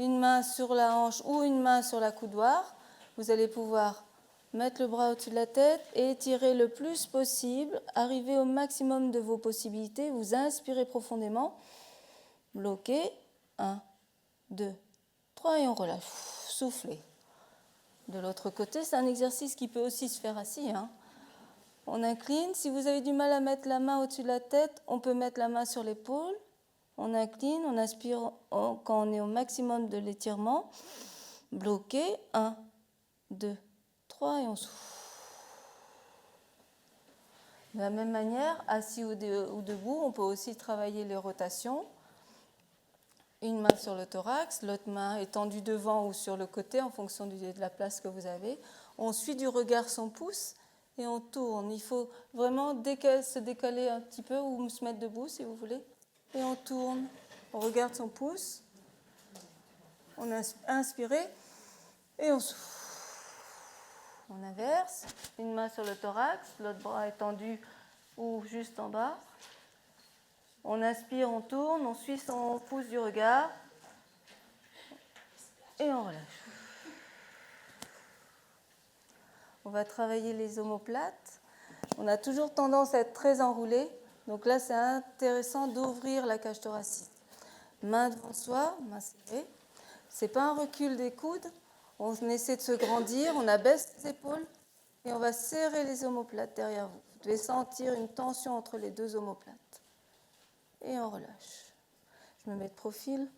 une main sur la hanche ou une main sur la coudoir. Vous allez pouvoir mettre le bras au-dessus de la tête et étirer le plus possible, arriver au maximum de vos possibilités. Vous inspirez profondément, bloquez, 1, 2, 3 et on relâche. Soufflez. De l'autre côté, c'est un exercice qui peut aussi se faire assis. On incline. Si vous avez du mal à mettre la main au-dessus de la tête, on peut mettre la main sur l'épaule. On incline, on inspire quand on est au maximum de l'étirement. Bloqué, 1, 2, 3 et on souffle. De la même manière, assis ou debout, on peut aussi travailler les rotations. Une main sur le thorax, l'autre main étendue devant ou sur le côté en fonction de la place que vous avez. On suit du regard son pouce et on tourne. Il faut vraiment se décaler un petit peu ou se mettre debout si vous voulez. Et on tourne. On regarde son pouce. On inspire et on souffle. On inverse. Une main sur le thorax, l'autre bras étendu ou juste en bas. On inspire, on tourne, on suit son pouce du regard et on relâche. On va travailler les omoplates. On a toujours tendance à être très enroulé. Donc là, c'est intéressant d'ouvrir la cage thoracique. Main devant soi, main serrée. Ce n'est pas un recul des coudes. On essaie de se grandir, on abaisse les épaules et on va serrer les omoplates derrière vous. Vous devez sentir une tension entre les deux omoplates. Et on relâche. Je me mets de profil.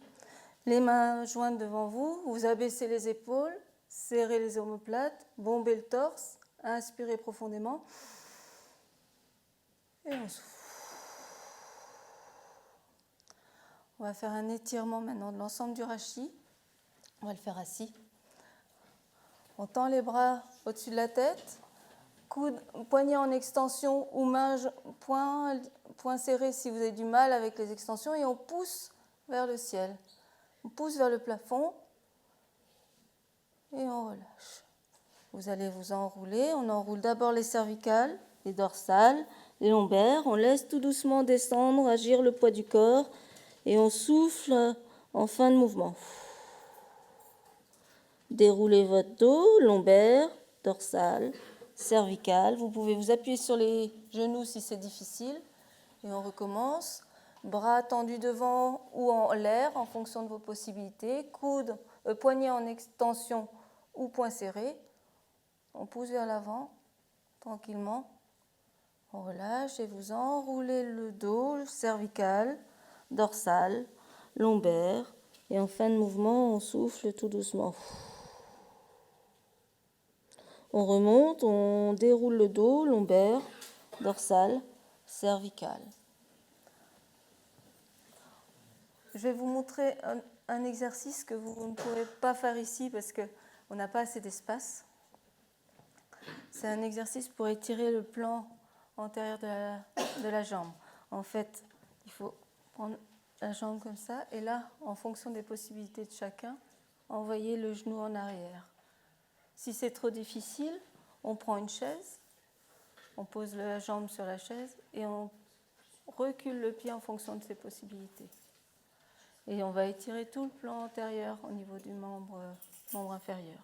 Les mains jointes devant vous. Vous abaissez les épaules, serrez les omoplates, bombez le torse, inspirez profondément. Et on souffle. On va faire un étirement maintenant de l'ensemble du rachis. On va le faire assis. On tend les bras au-dessus de la tête. Coude, poignet en extension ou main, poing serré si vous avez du mal avec les extensions et on pousse vers le ciel. On pousse vers le plafond et on relâche. Vous allez vous enrouler. On enroule d'abord les cervicales, les dorsales, les lombaires. On laisse tout doucement descendre, agir le poids du corps et on souffle en fin de mouvement. Déroulez votre dos, lombaire, dorsale, cervicale. Vous pouvez vous appuyer sur les genoux si c'est difficile. Et on recommence. Bras tendus devant ou en l'air en fonction de vos possibilités. Poignet en extension ou poing serré. On pousse vers l'avant, tranquillement. On relâche et vous enroulez le dos, cervical, dorsal, lombaire. Et en fin de mouvement, on souffle tout doucement. On remonte, on déroule le dos, lombaire, dorsal, cervical. Je vais vous montrer un exercice que vous ne pourrez pas faire ici parce qu'on n'a pas assez d'espace. C'est un exercice pour étirer le plan antérieur de la jambe. En fait, il faut prendre la jambe comme ça et là, en fonction des possibilités de chacun, envoyer le genou en arrière. Si c'est trop difficile, on prend une chaise, on pose la jambe sur la chaise et on recule le pied en fonction de ses possibilités. Et on va étirer tout le plan antérieur au niveau du membre inférieur.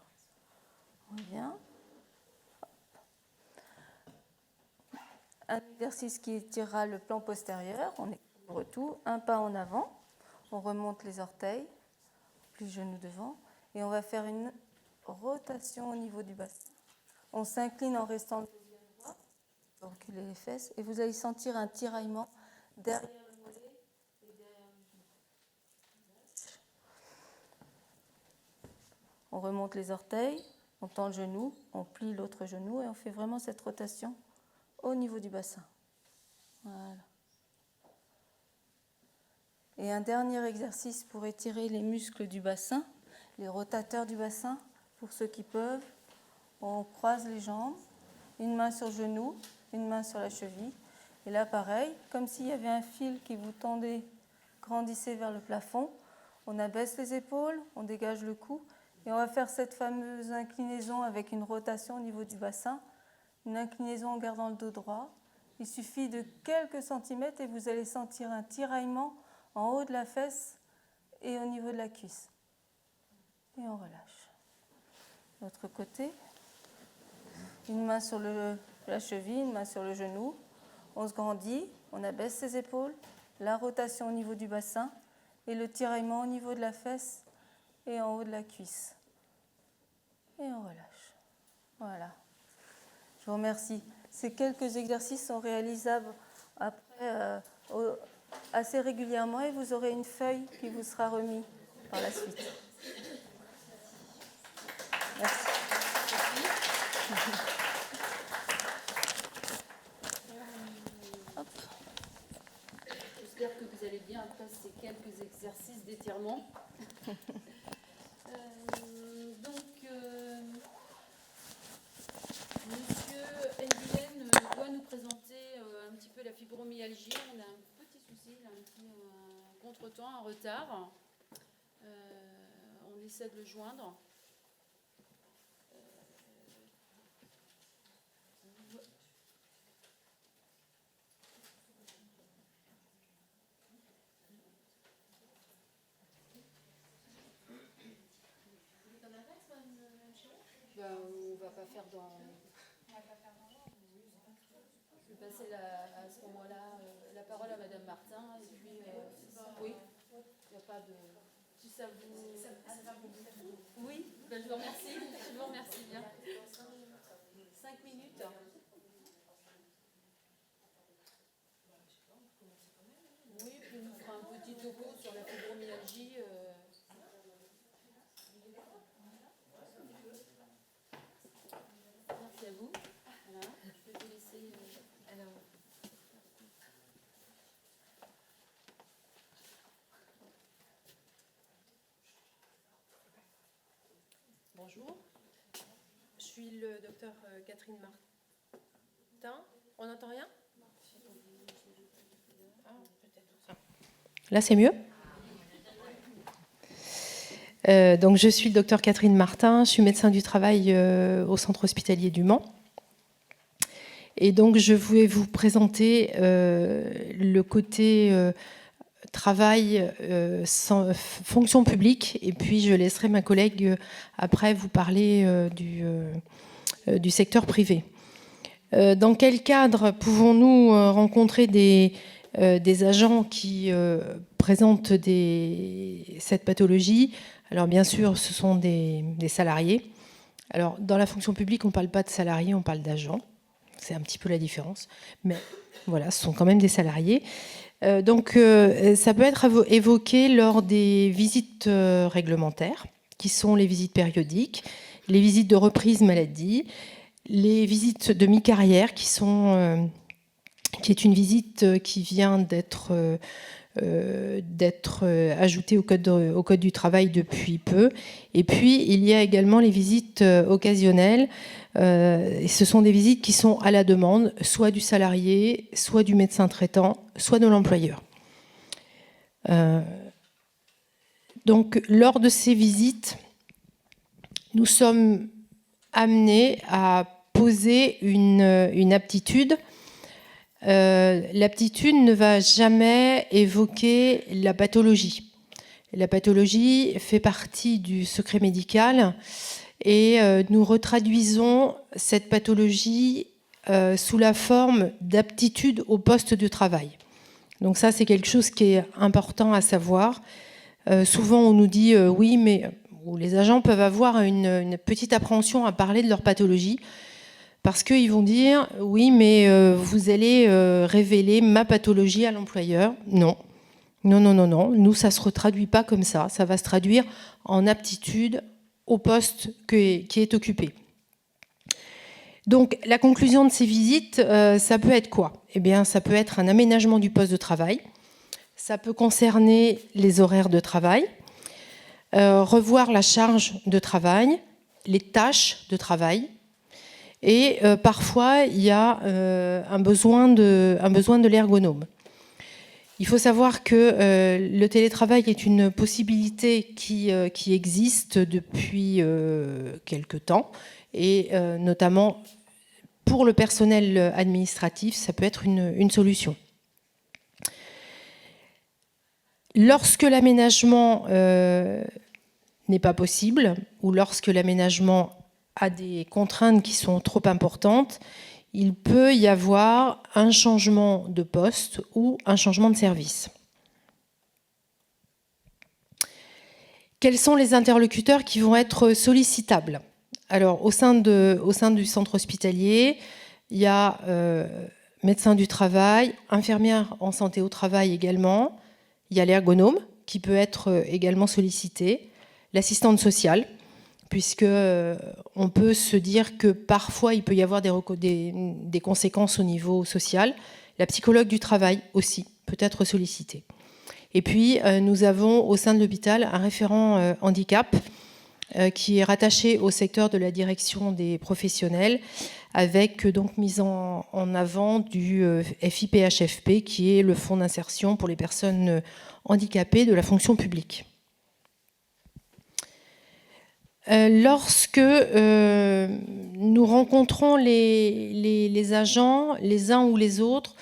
On revient. Un exercice qui étirera le plan postérieur. On équilibre tout. Un pas en avant. On remonte les orteils, plus genoux devant. Et on va faire une rotation au niveau du bassin. On s'incline en restant le pied droit. On va reculer les fesses. Et vous allez sentir un tiraillement derrière le mollet et derrière le genou. On remonte les orteils, on tend le genou, on plie l'autre genou et on fait vraiment cette rotation au niveau du bassin. Voilà. Et un dernier exercice pour étirer les muscles du bassin, les rotateurs du bassin, pour ceux qui peuvent. On croise les jambes, une main sur le genou, une main sur la cheville. Et là, pareil, comme s'il y avait un fil qui vous tendait, grandissait vers le plafond. On abaisse les épaules, on dégage le cou. Et on va faire cette fameuse inclinaison avec une rotation au niveau du bassin. Une inclinaison en gardant le dos droit. Il suffit de quelques centimètres et vous allez sentir un tiraillement en haut de la fesse et au niveau de la cuisse. et on relâche. L'autre côté, une main sur la cheville, une main sur le genou. On se grandit, on abaisse ses épaules, la rotation au niveau du bassin et le tiraillement au niveau de la fesse et en haut de la cuisse. Et on relâche. Voilà. Je vous remercie. Ces quelques exercices sont réalisables après, assez régulièrement et vous aurez une feuille qui vous sera remise par la suite. Merci. J'espère que vous allez bien après ces quelques exercices d'étirement. Monsieur Nguyen doit nous présenter un petit peu la fibromyalgie. On a un petit souci, là, un petit contretemps, un retard. On essaie de le joindre. On va pas faire dans. Je vais passer à ce moment-là la parole à Madame Martin et puis oui, il n'y a pas de. Si ça vous. Oui, ben je vous remercie. Je vous remercie bien. 5 minutes. Oui, puis on fera un petit topo sur la fibromyalgie. Merci à vous. Voilà. Je vais vous laisser. Alors. Bonjour. Je suis le docteur Catherine Martin. On n'entend rien ? Là, c'est mieux ? Donc, je suis le docteur Catherine Martin, je suis médecin du travail au centre hospitalier du Mans. Et donc, je voulais vous présenter le côté travail, fonction publique, et puis je laisserai ma collègue après vous parler du secteur privé. Dans quel cadre pouvons-nous rencontrer des agents qui présentent cette pathologie ? Alors bien sûr, ce sont des salariés. Alors dans la fonction publique, on ne parle pas de salariés, on parle d'agents. C'est un petit peu la différence. Mais voilà, ce sont quand même des salariés. Donc ça peut être évoqué lors des visites réglementaires, qui sont les visites périodiques, les visites de reprise maladie, les visites de mi-carrière, qui est une visite qui vient d'être ajoutée au code du travail depuis peu. Et puis, il y a également les visites occasionnelles. Et ce sont des visites qui sont à la demande, soit du salarié, soit du médecin traitant, soit de l'employeur. Donc, lors de ces visites, nous sommes amenés à poser une aptitude. L'aptitude ne va jamais évoquer la pathologie. La pathologie fait partie du secret médical et nous retraduisons cette pathologie sous la forme d'aptitude au poste de travail. Donc ça, c'est quelque chose qui est important à savoir. Souvent, on nous dit oui, mais les agents peuvent avoir une petite appréhension à parler de leur pathologie parce qu'ils vont dire oui, mais vous allez révéler ma pathologie à l'employeur. Non. Non. Nous, ça ne se retraduit pas comme ça. Ça va se traduire en aptitude au poste qui est occupé. Donc, la conclusion de ces visites, ça peut être quoi ? Eh bien, ça peut être un aménagement du poste de travail. Ça peut concerner les horaires de travail, revoir la charge de travail, les tâches de travail. Et parfois, il y a un besoin de l'ergonome. Il faut savoir que le télétravail est une possibilité qui existe depuis quelque temps, et notamment pour le personnel administratif, ça peut être une solution. Lorsque l'aménagement n'est pas possible ou lorsque l'aménagement a des contraintes qui sont trop importantes, il peut y avoir un changement de poste ou un changement de service. Quels sont les interlocuteurs qui vont être sollicitables? Alors, au sein du centre hospitalier, il y a médecin du travail, infirmière en santé au travail également, il y a l'ergonome qui peut être également sollicité, l'assistante sociale, puisque on peut se dire que parfois il peut y avoir des conséquences au niveau social. La psychologue du travail aussi peut être sollicitée. Et puis nous avons au sein de l'hôpital un référent handicap qui est rattaché au secteur de la direction des professionnels, avec donc mise en avant du FIPHFP, qui est le fonds d'insertion pour les personnes handicapées de la fonction publique. Lorsque nous rencontrons les agents, les uns ou les autres,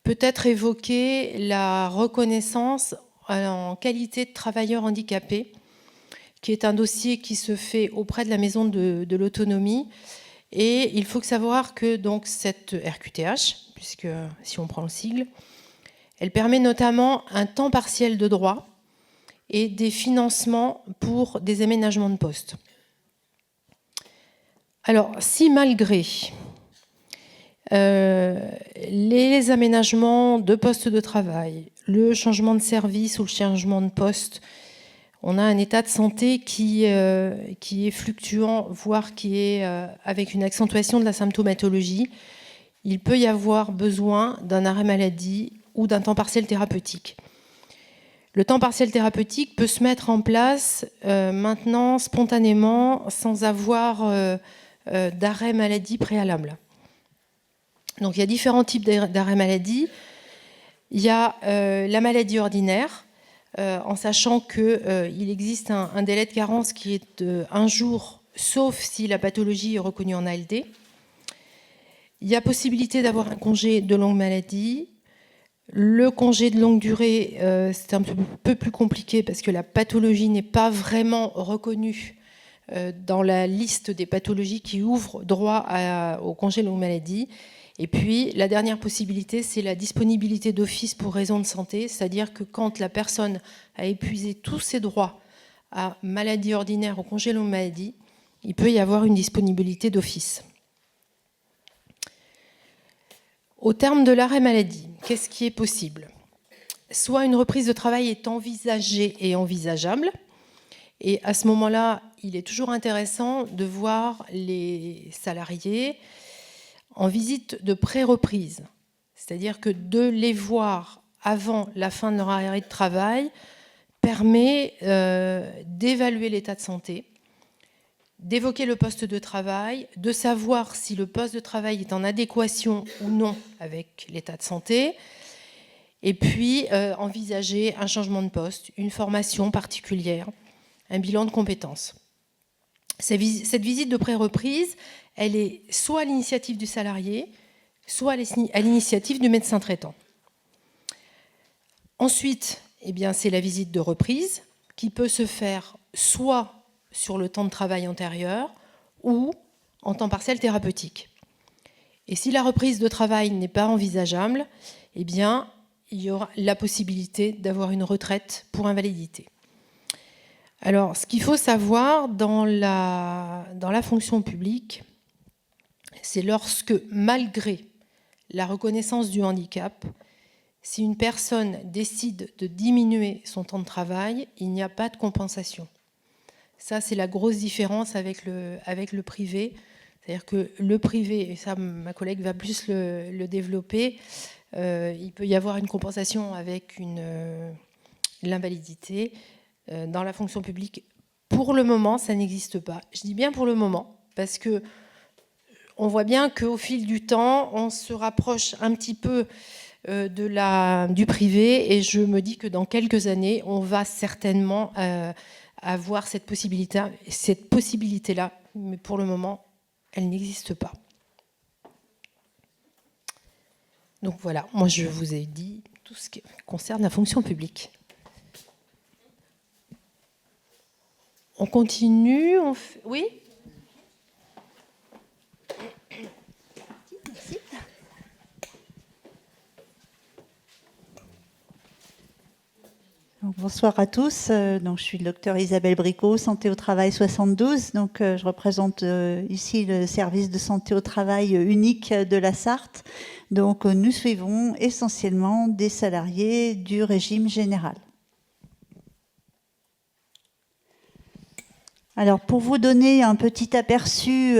peut être évoquer la reconnaissance en qualité de travailleur handicapé, qui est un dossier qui se fait auprès de la maison de l'autonomie. Et il faut savoir que donc, cette RQTH, puisque si on prend le sigle, elle permet notamment un temps partiel de droit et des financements pour des aménagements de poste. Alors, si malgré les aménagements de postes de travail, le changement de service ou le changement de poste, on a un état de santé qui est fluctuant, voire qui est avec une accentuation de la symptomatologie, il peut y avoir besoin d'un arrêt maladie ou d'un temps partiel thérapeutique. Le temps partiel thérapeutique peut se mettre en place maintenant spontanément sans avoir d'arrêt maladie préalable. Donc il y a différents types d'arrêt maladie. Il y a la maladie ordinaire, en sachant qu'il existe un délai de carence qui est de 1 jour, sauf si la pathologie est reconnue en ALD. Il y a possibilité d'avoir un congé de longue maladie. Le congé de longue durée, c'est un peu plus compliqué parce que la pathologie n'est pas vraiment reconnue dans la liste des pathologies qui ouvrent droit au congé longue maladie. Et puis, la dernière possibilité, c'est la disponibilité d'office pour raison de santé, c'est-à-dire que quand la personne a épuisé tous ses droits à maladie ordinaire ou congé longue maladie, il peut y avoir une disponibilité d'office. Au terme de l'arrêt maladie, qu'est-ce qui est possible? Soit une reprise de travail est envisagée et envisageable, et à ce moment-là, il est toujours intéressant de voir les salariés en visite de pré-reprise, c'est-à-dire que de les voir avant la fin de leur arrêt de travail permet d'évaluer l'état de santé, d'évoquer le poste de travail, de savoir si le poste de travail est en adéquation ou non avec l'état de santé, et puis envisager un changement de poste, une formation particulière, un bilan de compétences. Cette visite de pré-reprise, elle est soit à l'initiative du salarié, soit à l'initiative du médecin traitant. Ensuite, eh bien, c'est la visite de reprise qui peut se faire soit sur le temps de travail antérieur ou en temps partiel thérapeutique. Et si la reprise de travail n'est pas envisageable, eh bien, il y aura la possibilité d'avoir une retraite pour invalidité. Alors, ce qu'il faut savoir dans la fonction publique, c'est lorsque, malgré la reconnaissance du handicap, si une personne décide de diminuer son temps de travail, il n'y a pas de compensation. Ça, c'est la grosse différence avec le privé. C'est-à-dire que le privé, et ça, ma collègue va plus le développer, il peut y avoir une compensation avec l'invalidité. Dans la fonction publique, pour le moment, ça n'existe pas. Je dis bien pour le moment, parce que on voit bien qu'au fil du temps, on se rapproche un petit peu du privé, et je me dis que dans quelques années, on va certainement avoir cette possibilité-là, mais pour le moment, elle n'existe pas. Donc voilà, moi je vous ai dit tout ce qui concerne la fonction publique. On continue. Oui. Merci. Bonsoir à tous. Donc, je suis le docteur Isabelle Bricot, Santé au Travail 72. Donc, je représente ici le service de santé au travail unique de la Sarthe. Donc, nous suivons essentiellement des salariés du régime général. Alors, pour vous donner un petit aperçu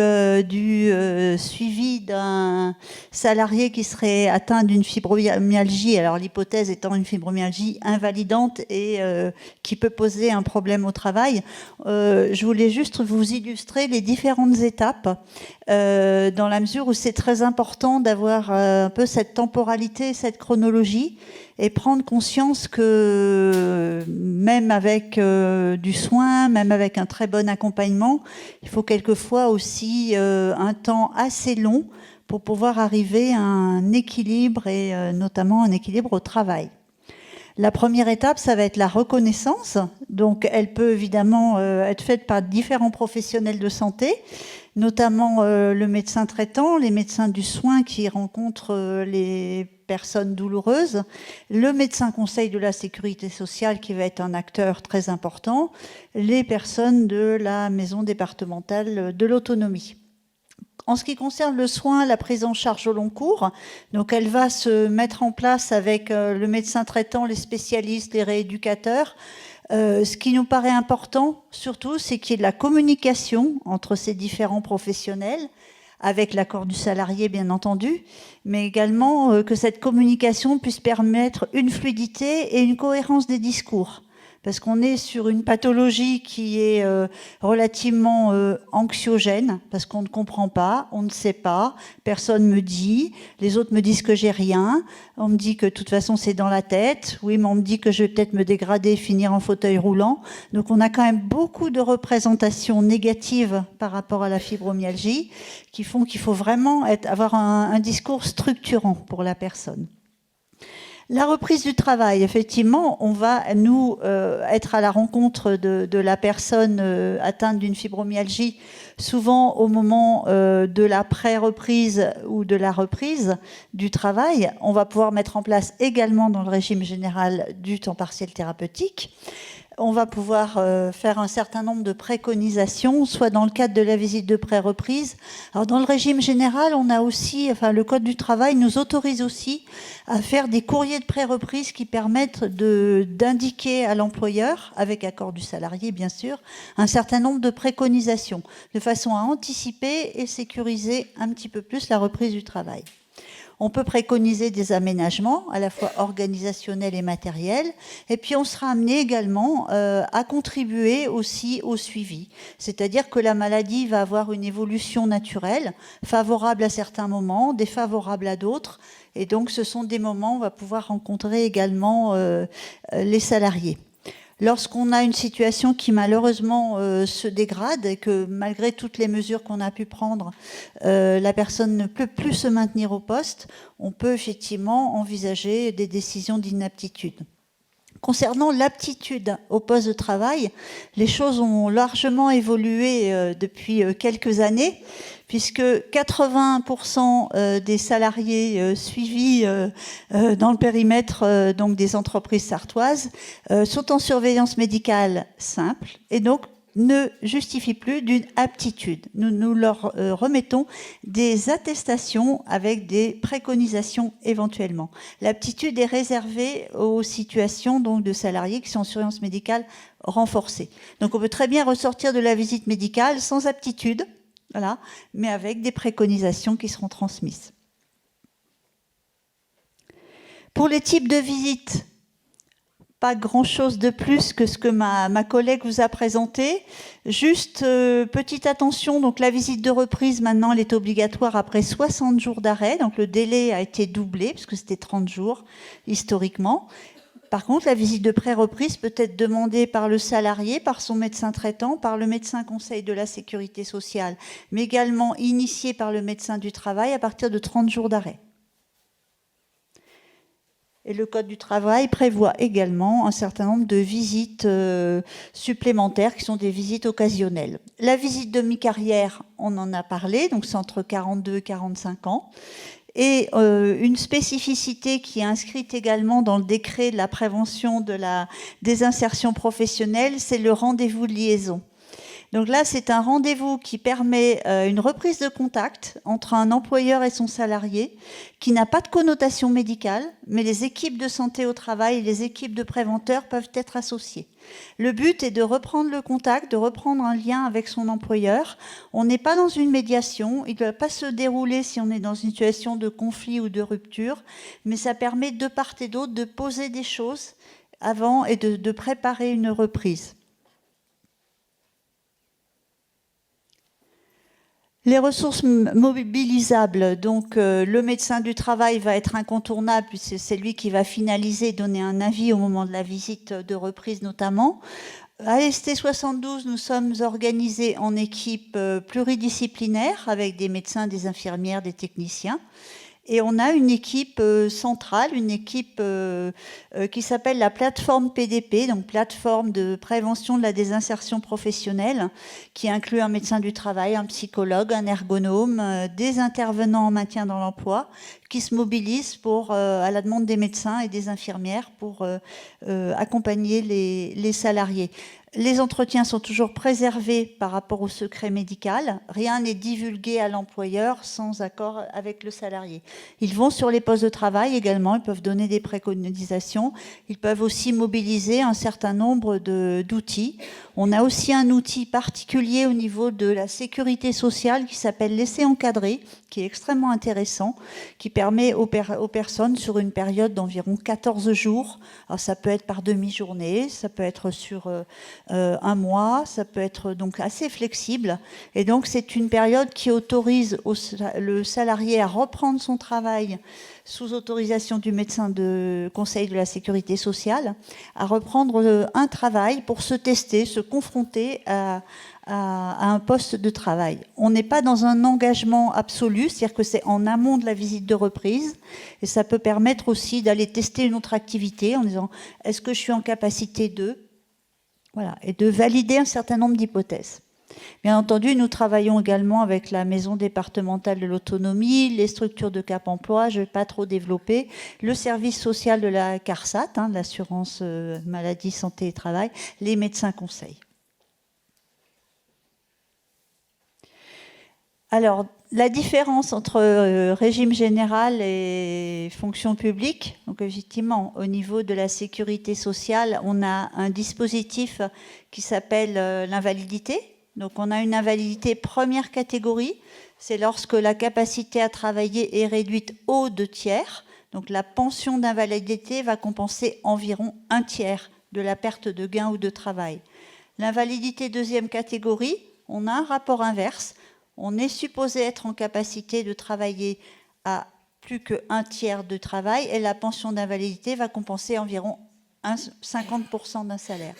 du suivi d'un salarié qui serait atteint d'une fibromyalgie, alors l'hypothèse étant une fibromyalgie invalidante et qui peut poser un problème au travail, je voulais juste vous illustrer les différentes étapes dans la mesure où c'est très important d'avoir un peu cette temporalité, cette chronologie, et prendre conscience que même avec du soin, même avec un très bon accompagnement, il faut quelquefois aussi un temps assez long pour pouvoir arriver à un équilibre et notamment un équilibre au travail. La première étape, ça va être la reconnaissance. Donc, elle peut évidemment être faite par différents professionnels de santé, notamment le médecin traitant, les médecins du soin qui rencontrent les personnes douloureuses, le médecin conseil de la sécurité sociale qui va être un acteur très important, les personnes de la maison départementale de l'autonomie. En ce qui concerne le soin, la prise en charge au long cours, donc elle va se mettre en place avec le médecin traitant, les spécialistes, les rééducateurs. Ce qui nous paraît important, surtout, c'est qu'il y ait de la communication entre ces différents professionnels, avec l'accord du salarié, bien entendu, mais également que cette communication puisse permettre une fluidité et une cohérence des discours. Parce qu'on est sur une pathologie qui est relativement anxiogène, parce qu'on ne comprend pas, on ne sait pas, personne me dit, les autres me disent que j'ai rien, on me dit que de toute façon c'est dans la tête, oui, mais on me dit que je vais peut-être me dégrader et finir en fauteuil roulant. Donc on a quand même beaucoup de représentations négatives par rapport à la fibromyalgie qui font qu'il faut vraiment avoir un discours structurant pour la personne. La reprise du travail, effectivement, on va, nous, être à la rencontre de la personne atteinte d'une fibromyalgie, souvent au moment de la pré-reprise ou de la reprise du travail. On va pouvoir mettre en place également dans le régime général du temps partiel thérapeutique. On va pouvoir faire un certain nombre de préconisations, soit dans le cadre de la visite de pré-reprise. Alors dans le régime général, on a aussi, enfin le Code du travail nous autorise aussi à faire des courriers de pré-reprise qui permettent d'indiquer à l'employeur, avec accord du salarié bien sûr, un certain nombre de préconisations, de façon à anticiper et sécuriser un petit peu plus la reprise du travail. On peut préconiser des aménagements, à la fois organisationnels et matériels. Et puis, on sera amené également à contribuer aussi au suivi. C'est-à-dire que la maladie va avoir une évolution naturelle, favorable à certains moments, défavorable à d'autres. Et donc, ce sont des moments où on va pouvoir rencontrer également les salariés. Lorsqu'on a une situation qui malheureusement se dégrade et que malgré toutes les mesures qu'on a pu prendre, la personne ne peut plus se maintenir au poste, on peut effectivement envisager des décisions d'inaptitude. Concernant l'aptitude au poste de travail, les choses ont largement évolué depuis quelques années, puisque 80% des salariés suivis dans le périmètre donc des entreprises sartoises sont en surveillance médicale simple et donc ne justifient plus d'une aptitude. Nous leur remettons des attestations avec des préconisations éventuellement. L'aptitude est réservée aux situations donc, de salariés qui sont en surveillance médicale renforcée. Donc on peut très bien ressortir de la visite médicale sans aptitude, voilà, mais avec des préconisations qui seront transmises. Pour les types de visites, pas grand-chose de plus que ce que ma collègue vous a présenté. Juste petite attention, donc la visite de reprise, maintenant, elle est obligatoire après 60 jours d'arrêt. Donc le délai a été doublé, parce que c'était 30 jours historiquement. Par contre, la visite de pré-reprise peut être demandée par le salarié, par son médecin traitant, par le médecin conseil de la sécurité sociale, mais également initiée par le médecin du travail à partir de 30 jours d'arrêt. Et le Code du travail prévoit également un certain nombre de visites supplémentaires qui sont des visites occasionnelles. La visite de mi-carrière, on en a parlé, donc c'est entre 42 et 45 ans. Et une spécificité qui est inscrite également dans le décret de la prévention de la désinsertion professionnelle, c'est le rendez-vous de liaison. Donc là, c'est un rendez-vous qui permet une reprise de contact entre un employeur et son salarié, qui n'a pas de connotation médicale, mais les équipes de santé au travail et les équipes de préventeurs peuvent être associées. Le but est de reprendre le contact, de reprendre un lien avec son employeur. On n'est pas dans une médiation, il ne doit pas se dérouler si on est dans une situation de conflit ou de rupture, mais ça permet de part et d'autre de poser des choses avant et de préparer une reprise. Les ressources mobilisables, donc le médecin du travail va être incontournable puisque c'est lui qui va finaliser, donner un avis au moment de la visite de reprise notamment. À l'ST72, nous sommes organisés en équipe pluridisciplinaire avec des médecins, des infirmières, des techniciens. Et on a une équipe centrale, une équipe qui s'appelle la plateforme PDP, donc plateforme de prévention de la désinsertion professionnelle, qui inclut un médecin du travail, un psychologue, un ergonome, des intervenants en maintien dans l'emploi, qui se mobilisent pour, à la demande des médecins et des infirmières pour accompagner les salariés. Les entretiens sont toujours préservés par rapport au secret médical. Rien n'est divulgué à l'employeur sans accord avec le salarié. Ils vont sur les postes de travail également, ils peuvent donner des préconisations. Ils peuvent aussi mobiliser un certain nombre d'outils. On a aussi un outil particulier au niveau de la sécurité sociale qui s'appelle l'essai encadré, qui est extrêmement intéressant, qui permet aux personnes sur une période d'environ 14 jours, alors ça peut être par demi-journée, ça peut être sur un mois, ça peut être donc assez flexible. Et donc c'est une période qui autorise le salarié à reprendre son travail sous autorisation du médecin de conseil de la sécurité sociale, à reprendre un travail pour se tester, se confronter à un poste de travail. On n'est pas dans un engagement absolu, c'est-à-dire que c'est en amont de la visite de reprise, et ça peut permettre aussi d'aller tester une autre activité en disant « est-ce que je suis en capacité de ?» Voilà, et de valider un certain nombre d'hypothèses. Bien entendu, nous travaillons également avec la Maison départementale de l'autonomie, les structures de Cap Emploi, je ne vais pas trop développer, le service social de la CARSAT, de l'assurance maladie, santé et travail, les médecins conseils. Alors, la différence entre régime général et fonction publique, donc effectivement, au niveau de la sécurité sociale, on a un dispositif qui s'appelle l'invalidité. Donc, on a une invalidité première catégorie, c'est lorsque la capacité à travailler est réduite au 2/3. Donc, la pension d'invalidité va compenser environ 1/3 de la perte de gain ou de travail. L'invalidité deuxième catégorie, on a un rapport inverse. On est supposé être en capacité de travailler à plus que 1/3 de travail et la pension d'invalidité va compenser environ 50% d'un salaire.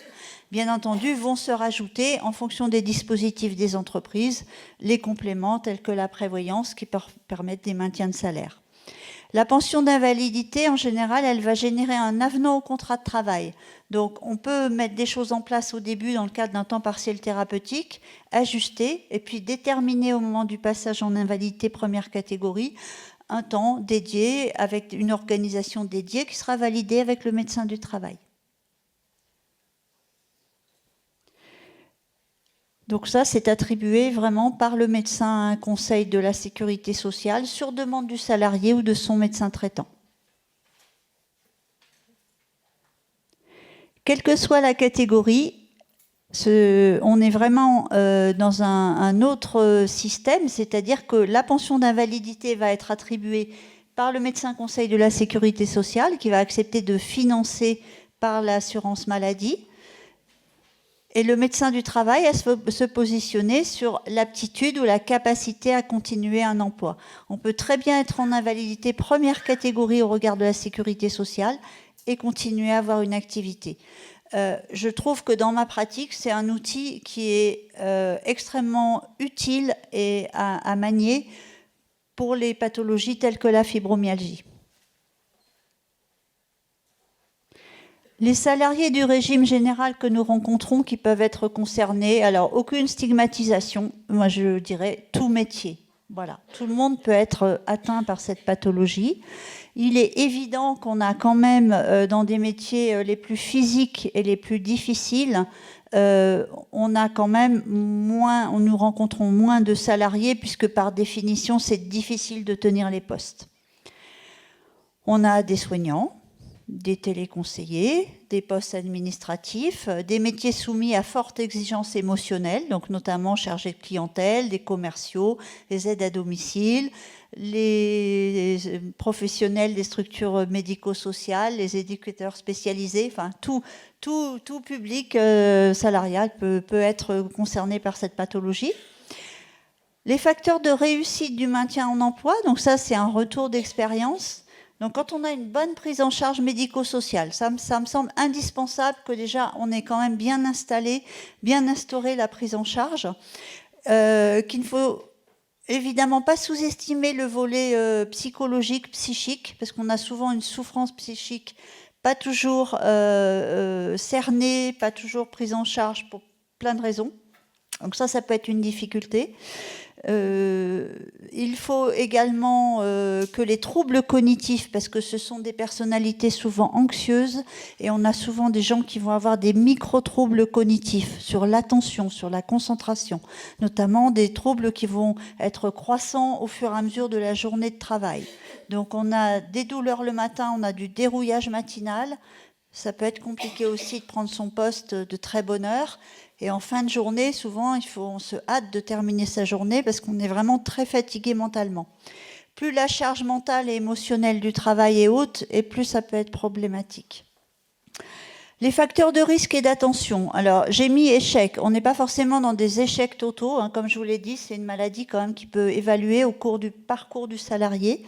Bien entendu, vont se rajouter, en fonction des dispositifs des entreprises, les compléments tels que la prévoyance qui permettent des maintiens de salaire. La pension d'invalidité, en général, elle va générer un avenant au contrat de travail. Donc, on peut mettre des choses en place au début dans le cadre d'un temps partiel thérapeutique, ajuster, et puis déterminer au moment du passage en invalidité première catégorie un temps dédié avec une organisation dédiée qui sera validée avec le médecin du travail. Donc ça, c'est attribué vraiment par le médecin conseil de la sécurité sociale sur demande du salarié ou de son médecin traitant. Quelle que soit la catégorie, on est vraiment dans un autre système, c'est-à-dire que la pension d'invalidité va être attribuée par le médecin conseil de la sécurité sociale qui va accepter de financer par l'assurance maladie. Et le médecin du travail va se positionner sur l'aptitude ou la capacité à continuer un emploi. On peut très bien être en invalidité première catégorie au regard de la sécurité sociale et continuer à avoir une activité. Je trouve que dans ma pratique, c'est un outil qui est extrêmement utile et à manier pour les pathologies telles que la fibromyalgie. Les salariés du régime général que nous rencontrons qui peuvent être concernés, alors aucune stigmatisation, moi je dirais tout métier. Voilà, tout le monde peut être atteint par cette pathologie. Il est évident qu'on a quand même, dans des métiers les plus physiques et les plus difficiles, on a quand même moins, nous rencontrons moins de salariés puisque par définition, c'est difficile de tenir les postes. On a des soignants, des téléconseillers, des postes administratifs, des métiers soumis à forte exigence émotionnelle, donc notamment chargés de clientèle, des commerciaux, les aides à domicile, les professionnels des structures médico-sociales, les éducateurs spécialisés, enfin tout public salarial peut être concerné par cette pathologie. Les facteurs de réussite du maintien en emploi, donc ça c'est un retour d'expérience. Donc quand on a une bonne prise en charge médico-sociale, ça me semble indispensable que déjà on ait quand même bien installé, bien instauré la prise en charge, qu'il ne faut évidemment pas sous-estimer le volet psychologique, psychique, parce qu'on a souvent une souffrance psychique pas toujours cernée, pas toujours prise en charge pour plein de raisons. Donc ça peut être une difficulté. Il faut également que les troubles cognitifs, parce que ce sont des personnalités souvent anxieuses, et on a souvent des gens qui vont avoir des micro-troubles cognitifs sur l'attention, sur la concentration, notamment des troubles qui vont être croissants au fur et à mesure de la journée de travail. Donc on a des douleurs le matin, on a du dérouillage matinal, ça peut être compliqué aussi de prendre son poste de très bonne heure. Et en fin de journée, souvent, on se hâte de terminer sa journée parce qu'on est vraiment très fatigué mentalement. Plus la charge mentale et émotionnelle du travail est haute, et plus ça peut être problématique. Les facteurs de risque et d'attention. Alors, j'ai mis échec. On n'est pas forcément dans des échecs totaux. Hein. Comme je vous l'ai dit, c'est une maladie quand même qui peut évaluer au cours du parcours du salarié.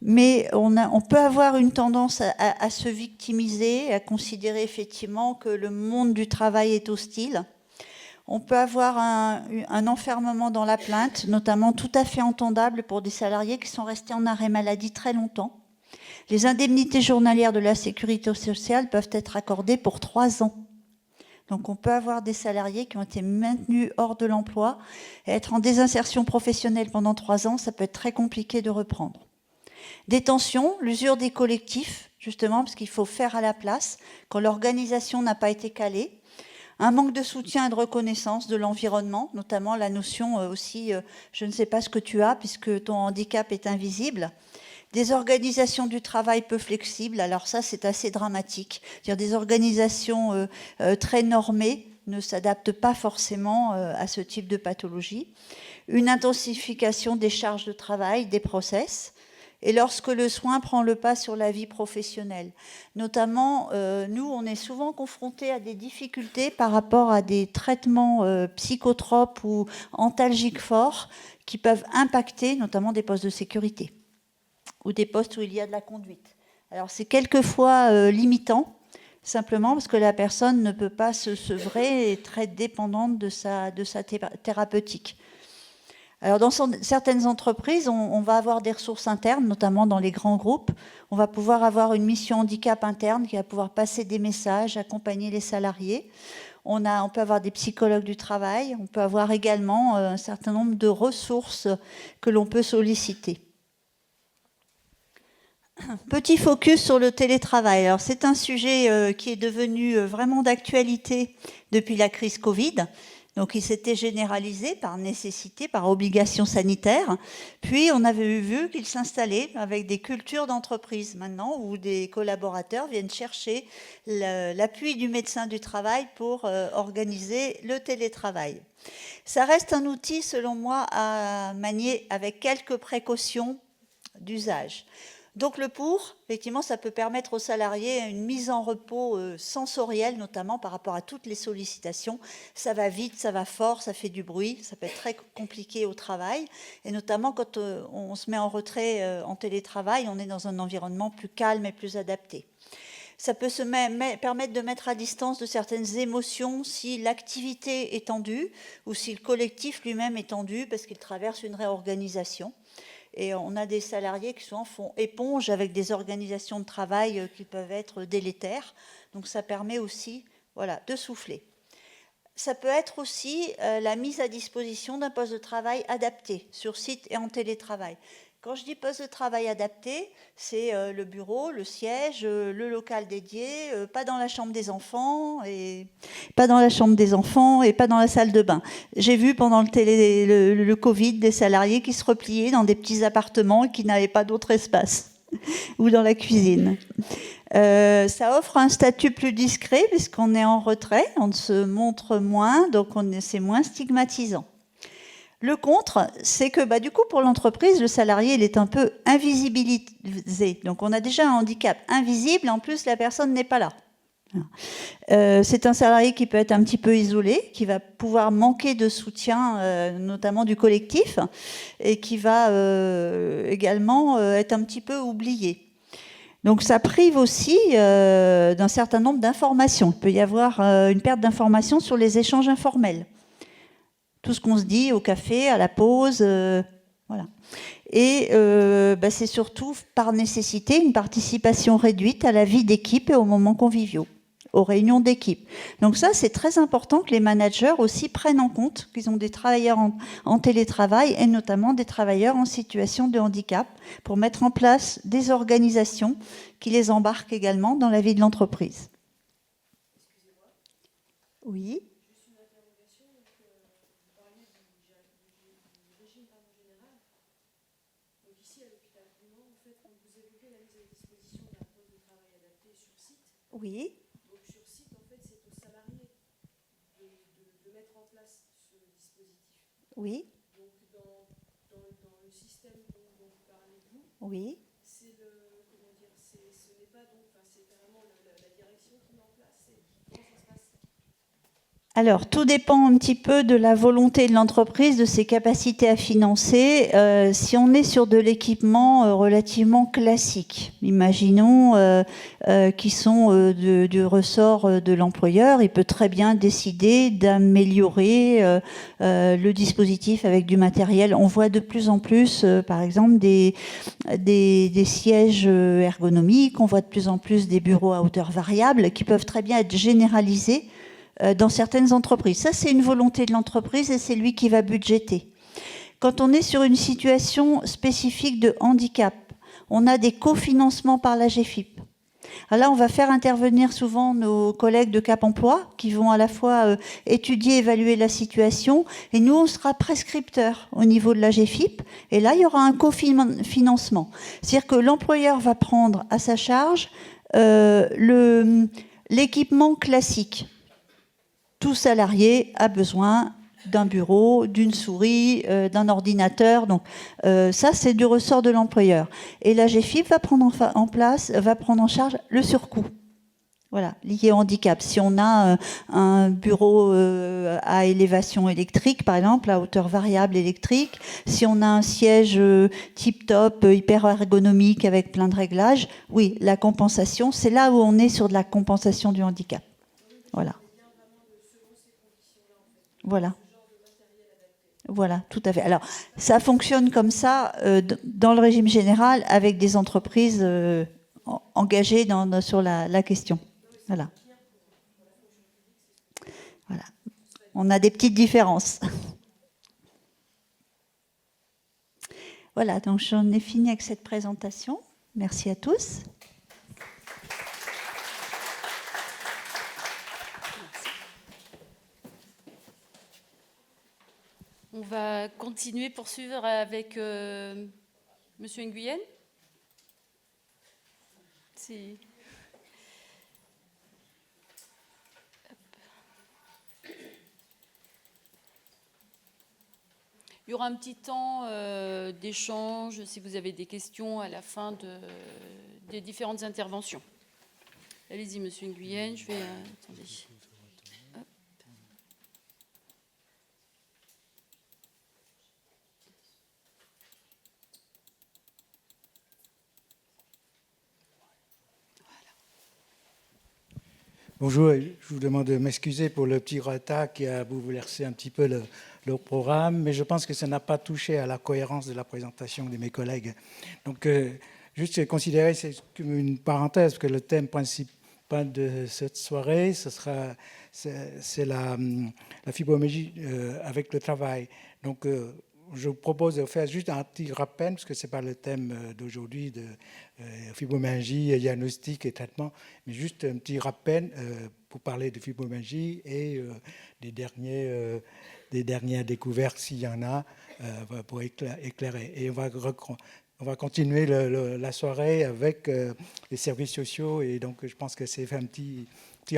Mais on peut avoir une tendance à se victimiser, à considérer effectivement que le monde du travail est hostile. On peut avoir un enfermement dans la plainte, notamment tout à fait entendable pour des salariés qui sont restés en arrêt maladie très longtemps. Les indemnités journalières de la sécurité sociale peuvent être accordées pour 3 ans. Donc on peut avoir des salariés qui ont été maintenus hors de l'emploi et être en désinsertion professionnelle pendant 3 ans, ça peut être très compliqué de reprendre. Des tensions, l'usure des collectifs, justement, parce qu'il faut faire à la place, quand l'organisation n'a pas été calée. Un manque de soutien et de reconnaissance de l'environnement, notamment la notion aussi « je ne sais pas ce que tu as puisque ton handicap est invisible ». Des organisations du travail peu flexibles, alors ça c'est assez dramatique. C'est-à-dire des organisations très normées ne s'adaptent pas forcément à ce type de pathologie. Une intensification des charges de travail, des process. Et lorsque le soin prend le pas sur la vie professionnelle. Notamment, nous, on est souvent confrontés à des difficultés par rapport à des traitements psychotropes ou antalgiques forts qui peuvent impacter notamment des postes de sécurité ou des postes où il y a de la conduite. Alors, c'est quelquefois limitant, simplement parce que la personne ne peut pas se sevrer et est très dépendante de sa thérapeutique. Alors, dans certaines entreprises, on va avoir des ressources internes, notamment dans les grands groupes. On va pouvoir avoir une mission handicap interne qui va pouvoir passer des messages, accompagner les salariés. On peut avoir des psychologues du travail. On peut avoir également un certain nombre de ressources que l'on peut solliciter. Petit focus sur le télétravail. Alors, c'est un sujet qui est devenu vraiment d'actualité depuis la crise Covid. Donc, il s'était généralisé par nécessité, par obligation sanitaire. Puis, on avait vu qu'il s'installait avec des cultures d'entreprise maintenant, où des collaborateurs viennent chercher l'appui du médecin du travail pour organiser le télétravail. Ça reste un outil, selon moi, à manier avec quelques précautions d'usage. Donc le pour, effectivement, ça peut permettre aux salariés une mise en repos sensorielle, notamment par rapport à toutes les sollicitations. Ça va vite, ça va fort, ça fait du bruit, ça peut être très compliqué au travail. Et notamment quand on se met en retrait en télétravail, on est dans un environnement plus calme et plus adapté. Ça peut permettre de mettre à distance de certaines émotions si l'activité est tendue ou si le collectif lui-même est tendu parce qu'il traverse une réorganisation. Et on a des salariés qui souvent font éponge avec des organisations de travail qui peuvent être délétères. Donc ça permet aussi, voilà, de souffler. Ça peut être aussi la mise à disposition d'un poste de travail adapté sur site et en télétravail. Quand je dis poste de travail adapté, c'est le bureau, le siège, le local dédié, pas dans la chambre des enfants et pas dans la chambre des enfants et pas dans la salle de bain. J'ai vu pendant le Covid des salariés qui se repliaient dans des petits appartements et qui n'avaient pas d'autre espace ou dans la cuisine. Ça offre un statut plus discret puisqu'on est en retrait, on se montre moins, donc c'est moins stigmatisant. Le contre, c'est que du coup, pour l'entreprise, le salarié, il est un peu invisibilisé. Donc, on a déjà un handicap invisible, en plus, la personne n'est pas là. C'est un salarié qui peut être un petit peu isolé, qui va pouvoir manquer de soutien, notamment du collectif, et qui va également être un petit peu oublié. Donc, ça prive aussi d'un certain nombre d'informations. Il peut y avoir une perte d'informations sur les échanges informels. Tout ce qu'on se dit au café, à la pause, voilà. Et c'est surtout par nécessité une participation réduite à la vie d'équipe et aux moments conviviaux, aux réunions d'équipe. Donc ça, c'est très important que les managers aussi prennent en compte qu'ils ont des travailleurs en télétravail et notamment des travailleurs en situation de handicap pour mettre en place des organisations qui les embarquent également dans la vie de l'entreprise. Oui. Oui. Donc sur site, en fait, c'est aux salariés de mettre en place ce dispositif. Oui. Donc dans le système dont vous parlez vous, Oui. c'est ce n'est pas donc, c'est carrément la direction qui met en place. Comment ça se passe? Alors, tout dépend un petit peu de la volonté de l'entreprise, de ses capacités à financer. Si on est sur de l'équipement relativement classique, imaginons qui sont du ressort de l'employeur, il peut très bien décider d'améliorer le dispositif avec du matériel. On voit de plus en plus, par exemple, des sièges ergonomiques, on voit de plus en plus des bureaux à hauteur variable qui peuvent très bien être généralisés dans certaines entreprises. Ça, c'est une volonté de l'entreprise et c'est lui qui va budgéter. Quand on est sur une situation spécifique de handicap, on a des cofinancements par la GFIP. Alors là, on va faire intervenir souvent nos collègues de Cap Emploi qui vont à la fois étudier, évaluer la situation et nous, on sera prescripteurs au niveau de la GFIP et là, il y aura un cofinancement. C'est-à-dire que l'employeur va prendre à sa charge l'équipement classique. Tout salarié a besoin d'un bureau, d'une souris, d'un ordinateur. Donc ça, c'est du ressort de l'employeur. Et la GFIP va prendre en charge le surcoût. Voilà, lié au handicap. Si on a un bureau à élévation électrique, par exemple, à hauteur variable électrique, si on a un siège tip-top, hyper ergonomique avec plein de réglages, oui, la compensation, c'est là où on est sur de la compensation du handicap. Voilà. Voilà. Voilà, tout à fait. Alors, ça fonctionne comme ça dans le régime général avec des entreprises engagées sur la question. Voilà. Voilà. On a des petites différences. Voilà, donc j'en ai fini avec cette présentation. Merci à tous. On va continuer, poursuivre avec Monsieur Nguyen. Si. Il y aura un petit temps d'échange si vous avez des questions à la fin des différentes interventions. Allez-y, Monsieur Nguyen, je vais... attendez. Hop. Bonjour, je vous demande de m'excuser pour le petit retard qui a bouleversé un petit peu le programme, mais je pense que ça n'a pas touché à la cohérence de la présentation de mes collègues. Donc, juste considérer, c'est comme une parenthèse, que le thème principal de cette soirée, c'est la fibromyalgie avec le travail. Donc, je vous propose de faire juste un petit rappel, parce que ce n'est pas le thème d'aujourd'hui, de fibromyalgie, diagnostic et traitement, mais juste un petit rappel pour parler de fibromyalgie et des dernières découvertes, s'il y en a, pour éclairer. Et on va continuer la soirée avec les services sociaux, et donc je pense que c'est un petit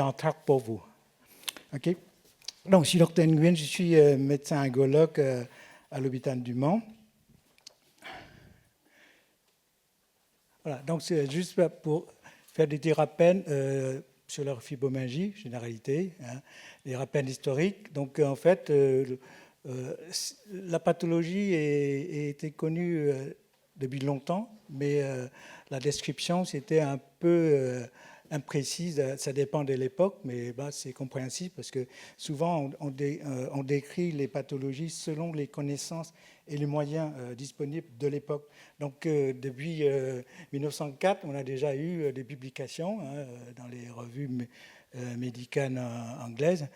entracte pour vous. OK? Donc, je suis Dr Nguyen, je suis médecin angologue à l'hôpital du Mans. Voilà, donc c'est juste pour faire des petits rappels sur leur fibromyalgie, généralité, hein, des rappels historiques. Donc en fait, la pathologie a été connue depuis longtemps, mais la description, c'était un peu imprécise. Ça dépend de l'époque, mais c'est compréhensible parce que souvent, on décrit les pathologies selon les connaissances et les moyens disponibles de l'époque. Donc, depuis 1904, on a déjà eu des publications dans les revues médicales anglaises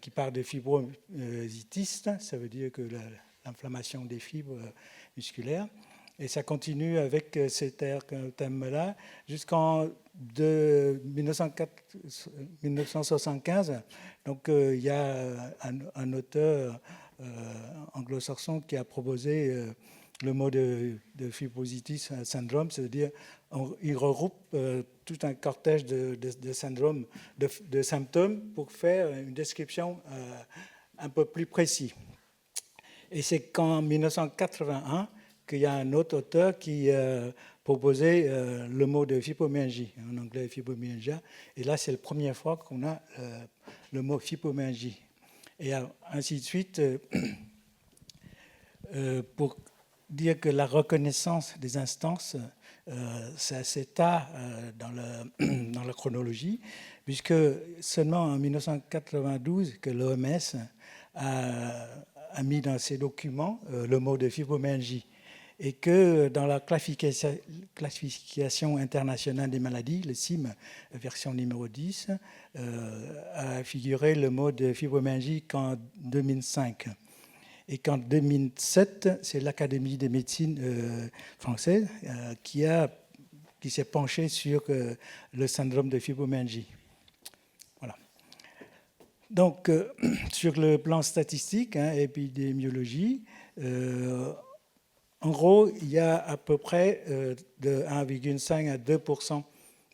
qui parlent de fibromyositis, ça veut dire que l'inflammation des fibres musculaires. Et ça continue avec cet thème-là jusqu'en 1975. Donc, il y a un auteur anglo-saxon qui a proposé le mot de fibrositis syndrome, c'est-à-dire il regroupe tout un cortège de syndromes, de symptômes pour faire une description un peu plus précise. Et c'est qu'en 1981 qu'il y a un autre auteur qui proposait le mot de fibromyalgie, en anglais fibromyalgia, et là c'est la première fois qu'on a le mot fibromyalgie. Et ainsi de suite, pour dire que la reconnaissance des instances, c'est assez tard dans la chronologie, puisque seulement en 1992 que l'OMS a mis dans ses documents le mot de fibromyalgie, et que dans la classification internationale des maladies, le CIM, version numéro 10, a figuré le mot de fibromyalgie qu'en 2005. Et qu'en 2007, c'est l'Académie de médecine française qui s'est penchée sur le syndrome de fibromyalgie. Voilà. Donc, sur le plan statistique, épidémiologie, en gros, il y a à peu près de 1,5 à 2%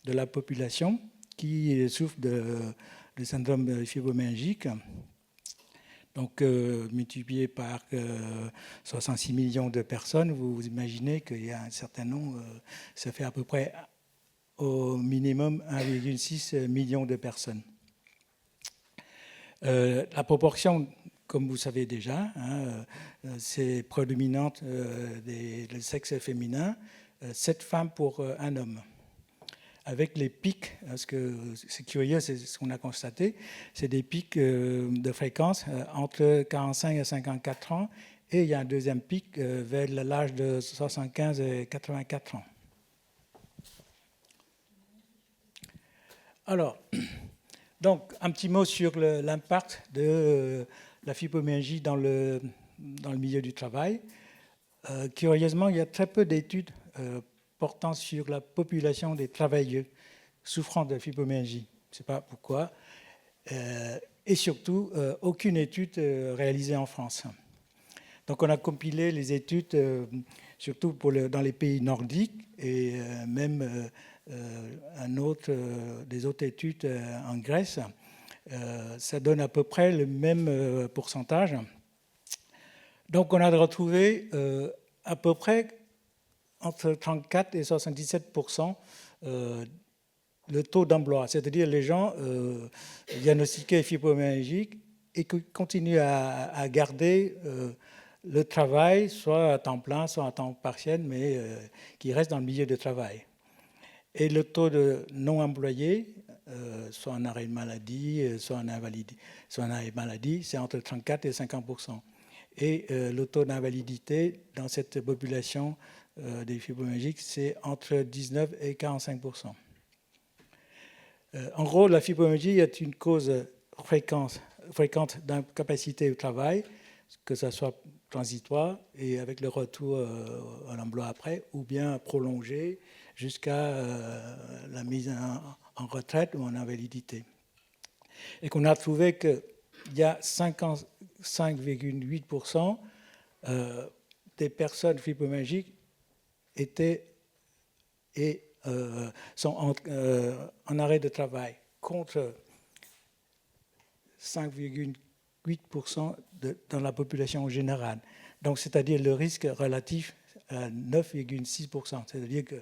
de la population qui souffre de syndrome fibromyalgique. Donc, multiplié par 66 millions de personnes, vous imaginez qu'il y a un certain nombre, ça fait à peu près au minimum 1,6 million de personnes. La proportion, comme vous savez déjà, c'est prédominante du sexe féminin, 7 femmes pour un homme. Avec les pics, parce que c'est curieux, c'est ce qu'on a constaté, c'est des pics de fréquence entre 45 et 54 ans, et il y a un deuxième pic vers l'âge de 75 et 84 ans. Alors, donc, un petit mot sur l'impact de la fibromyalgie dans le milieu du travail. Curieusement, il y a très peu d'études portant sur la population des travailleurs souffrant de fibromyalgie. Je ne sais pas pourquoi. Et surtout, aucune étude réalisée en France. Donc, on a compilé les études, surtout dans les pays nordiques, et même des autres études en Grèce. Ça donne à peu près le même pourcentage. Donc, on a retrouvé à peu près entre 34 et 77% le taux d'emploi, c'est-à-dire les gens diagnostiqués fibromyalgiques et qui continuent à garder le travail, soit à temps plein, soit à temps partiel, mais qui restent dans le milieu de travail. Et le taux de non-employés soit en arrêt de maladie, soit en arrêt de maladie, c'est entre 34 et 50%. Et le taux d'invalidité dans cette population des fibromyalgiques, c'est entre 19 et 45%. En gros, la fibromyalgie est une cause fréquente d'incapacité au travail, que ce soit transitoire et avec le retour à l'emploi après, ou bien prolongé jusqu'à la mise en retraite ou en invalidité. Et qu'on a trouvé qu'il y a 55,8% des personnes fibromyalgiques sont en arrêt de travail, contre 5,8% dans la population générale. Donc, c'est-à-dire le risque relatif à 9,6%. C'est-à-dire que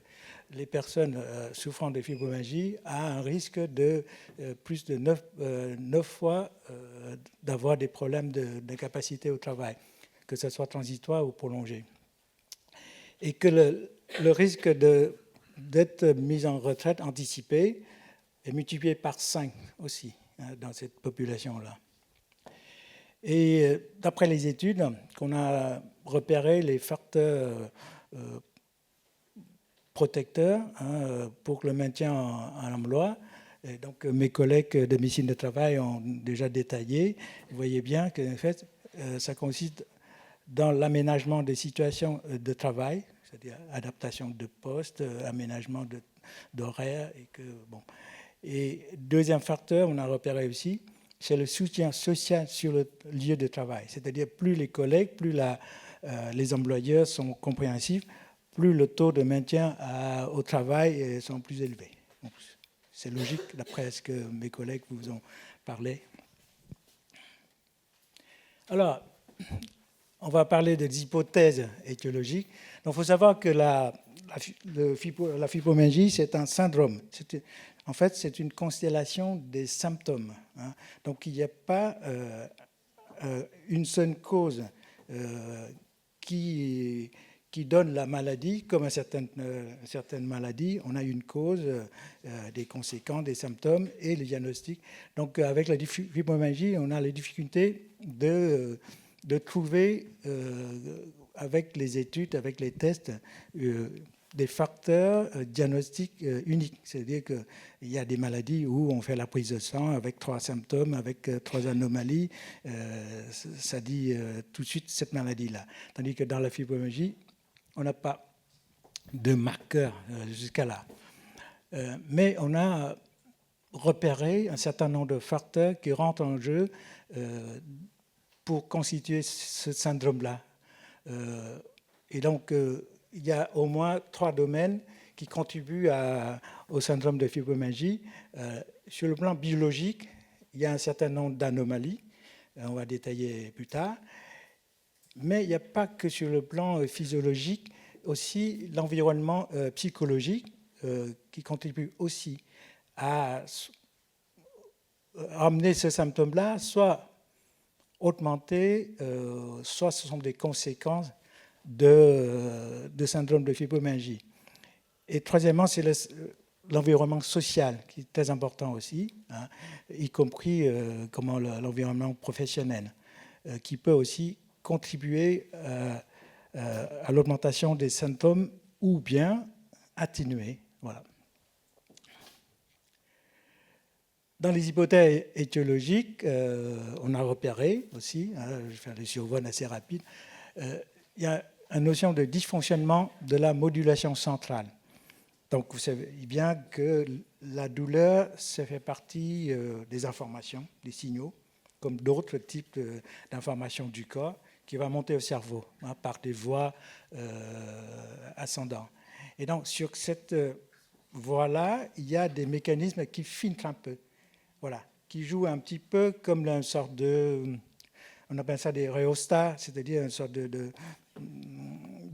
les personnes souffrant de fibromyalgie ont un risque de plus de 9 fois d'avoir des problèmes d'incapacité au travail, que ce soit transitoire ou prolongé. Et que le risque d'être mis en retraite anticipée est multiplié par 5 aussi dans cette population-là. Et d'après les études qu'on a repéré les facteurs protecteurs pour le maintien en emploi, et donc mes collègues de médecine de travail ont déjà détaillé. Vous voyez bien que en fait, ça consiste dans l'aménagement des situations de travail, c'est-à-dire adaptation de poste, aménagement d'horaire. Et deuxième facteur, on a repéré aussi, c'est le soutien social sur le lieu de travail. C'est-à-dire plus les collègues, plus les employeurs sont compréhensifs, plus le taux de maintien au travail sont plus élevés. C'est logique d'après ce que mes collègues vous ont parlé. Alors, on va parler des hypothèses étiologiques. Donc, il faut savoir que la fibromyalgie, c'est un syndrome. En fait, c'est une constellation des symptômes. Donc, il n'y a pas une seule cause qui donne la maladie. Comme à certaines maladies, on a une cause, des conséquences, des symptômes et le diagnostic. Donc, avec la fibromyalgie, on a la difficulté de trouver, avec les études, avec les tests, des facteurs diagnostiques uniques. C'est-à-dire qu'il y a des maladies où on fait la prise de sang avec 3 symptômes, avec 3 anomalies. Ça dit tout de suite cette maladie-là. Tandis que dans la fibromyalgie, on n'a pas de marqueurs jusqu'à là. Mais on a repéré un certain nombre de facteurs qui rentrent en jeu pour constituer ce syndrome-là. Et donc, il y a au moins 3 domaines qui contribuent au syndrome de fibromyalgie. Sur le plan biologique, il y a un certain nombre d'anomalies, on va détailler plus tard. Mais il n'y a pas que sur le plan physiologique, aussi l'environnement psychologique qui contribue aussi à amener ce symptôme-là, soit augmenter, soit ce sont des conséquences de syndrome de fibromyalgie. Et troisièmement, c'est l'environnement social qui est très important aussi, y compris l'environnement professionnel, qui peut aussi contribuer à l'augmentation des symptômes ou bien atténuer. Voilà. Dans les hypothèses étiologiques, on a repéré aussi, je vais faire des survols assez rapides, il y a une notion de dysfonctionnement de la modulation centrale. Donc vous savez bien que la douleur, ça fait partie des informations, des signaux, comme d'autres types d'informations du corps, qui va monter au cerveau par des voies ascendantes. Et donc sur cette voie-là, il y a des mécanismes qui filtrent un peu. Voilà, qui joue un petit peu comme une sorte on appelle ça des rhéostats, c'est-à-dire une sorte de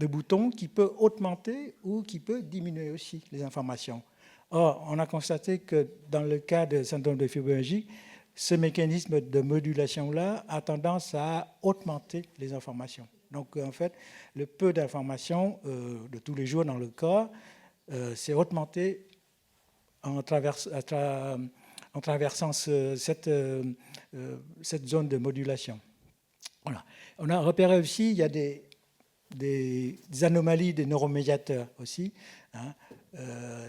bouton qui peut augmenter ou qui peut diminuer aussi les informations. Or, on a constaté que dans le cas de syndrome de fibromyalgie, ce mécanisme de modulation-là a tendance à augmenter les informations. Donc, en fait, le peu d'informations de tous les jours dans le corps, c'est augmenté en traversant cette zone de modulation. Voilà. On a repéré aussi, il y a des anomalies des neuromédiateurs aussi, hein.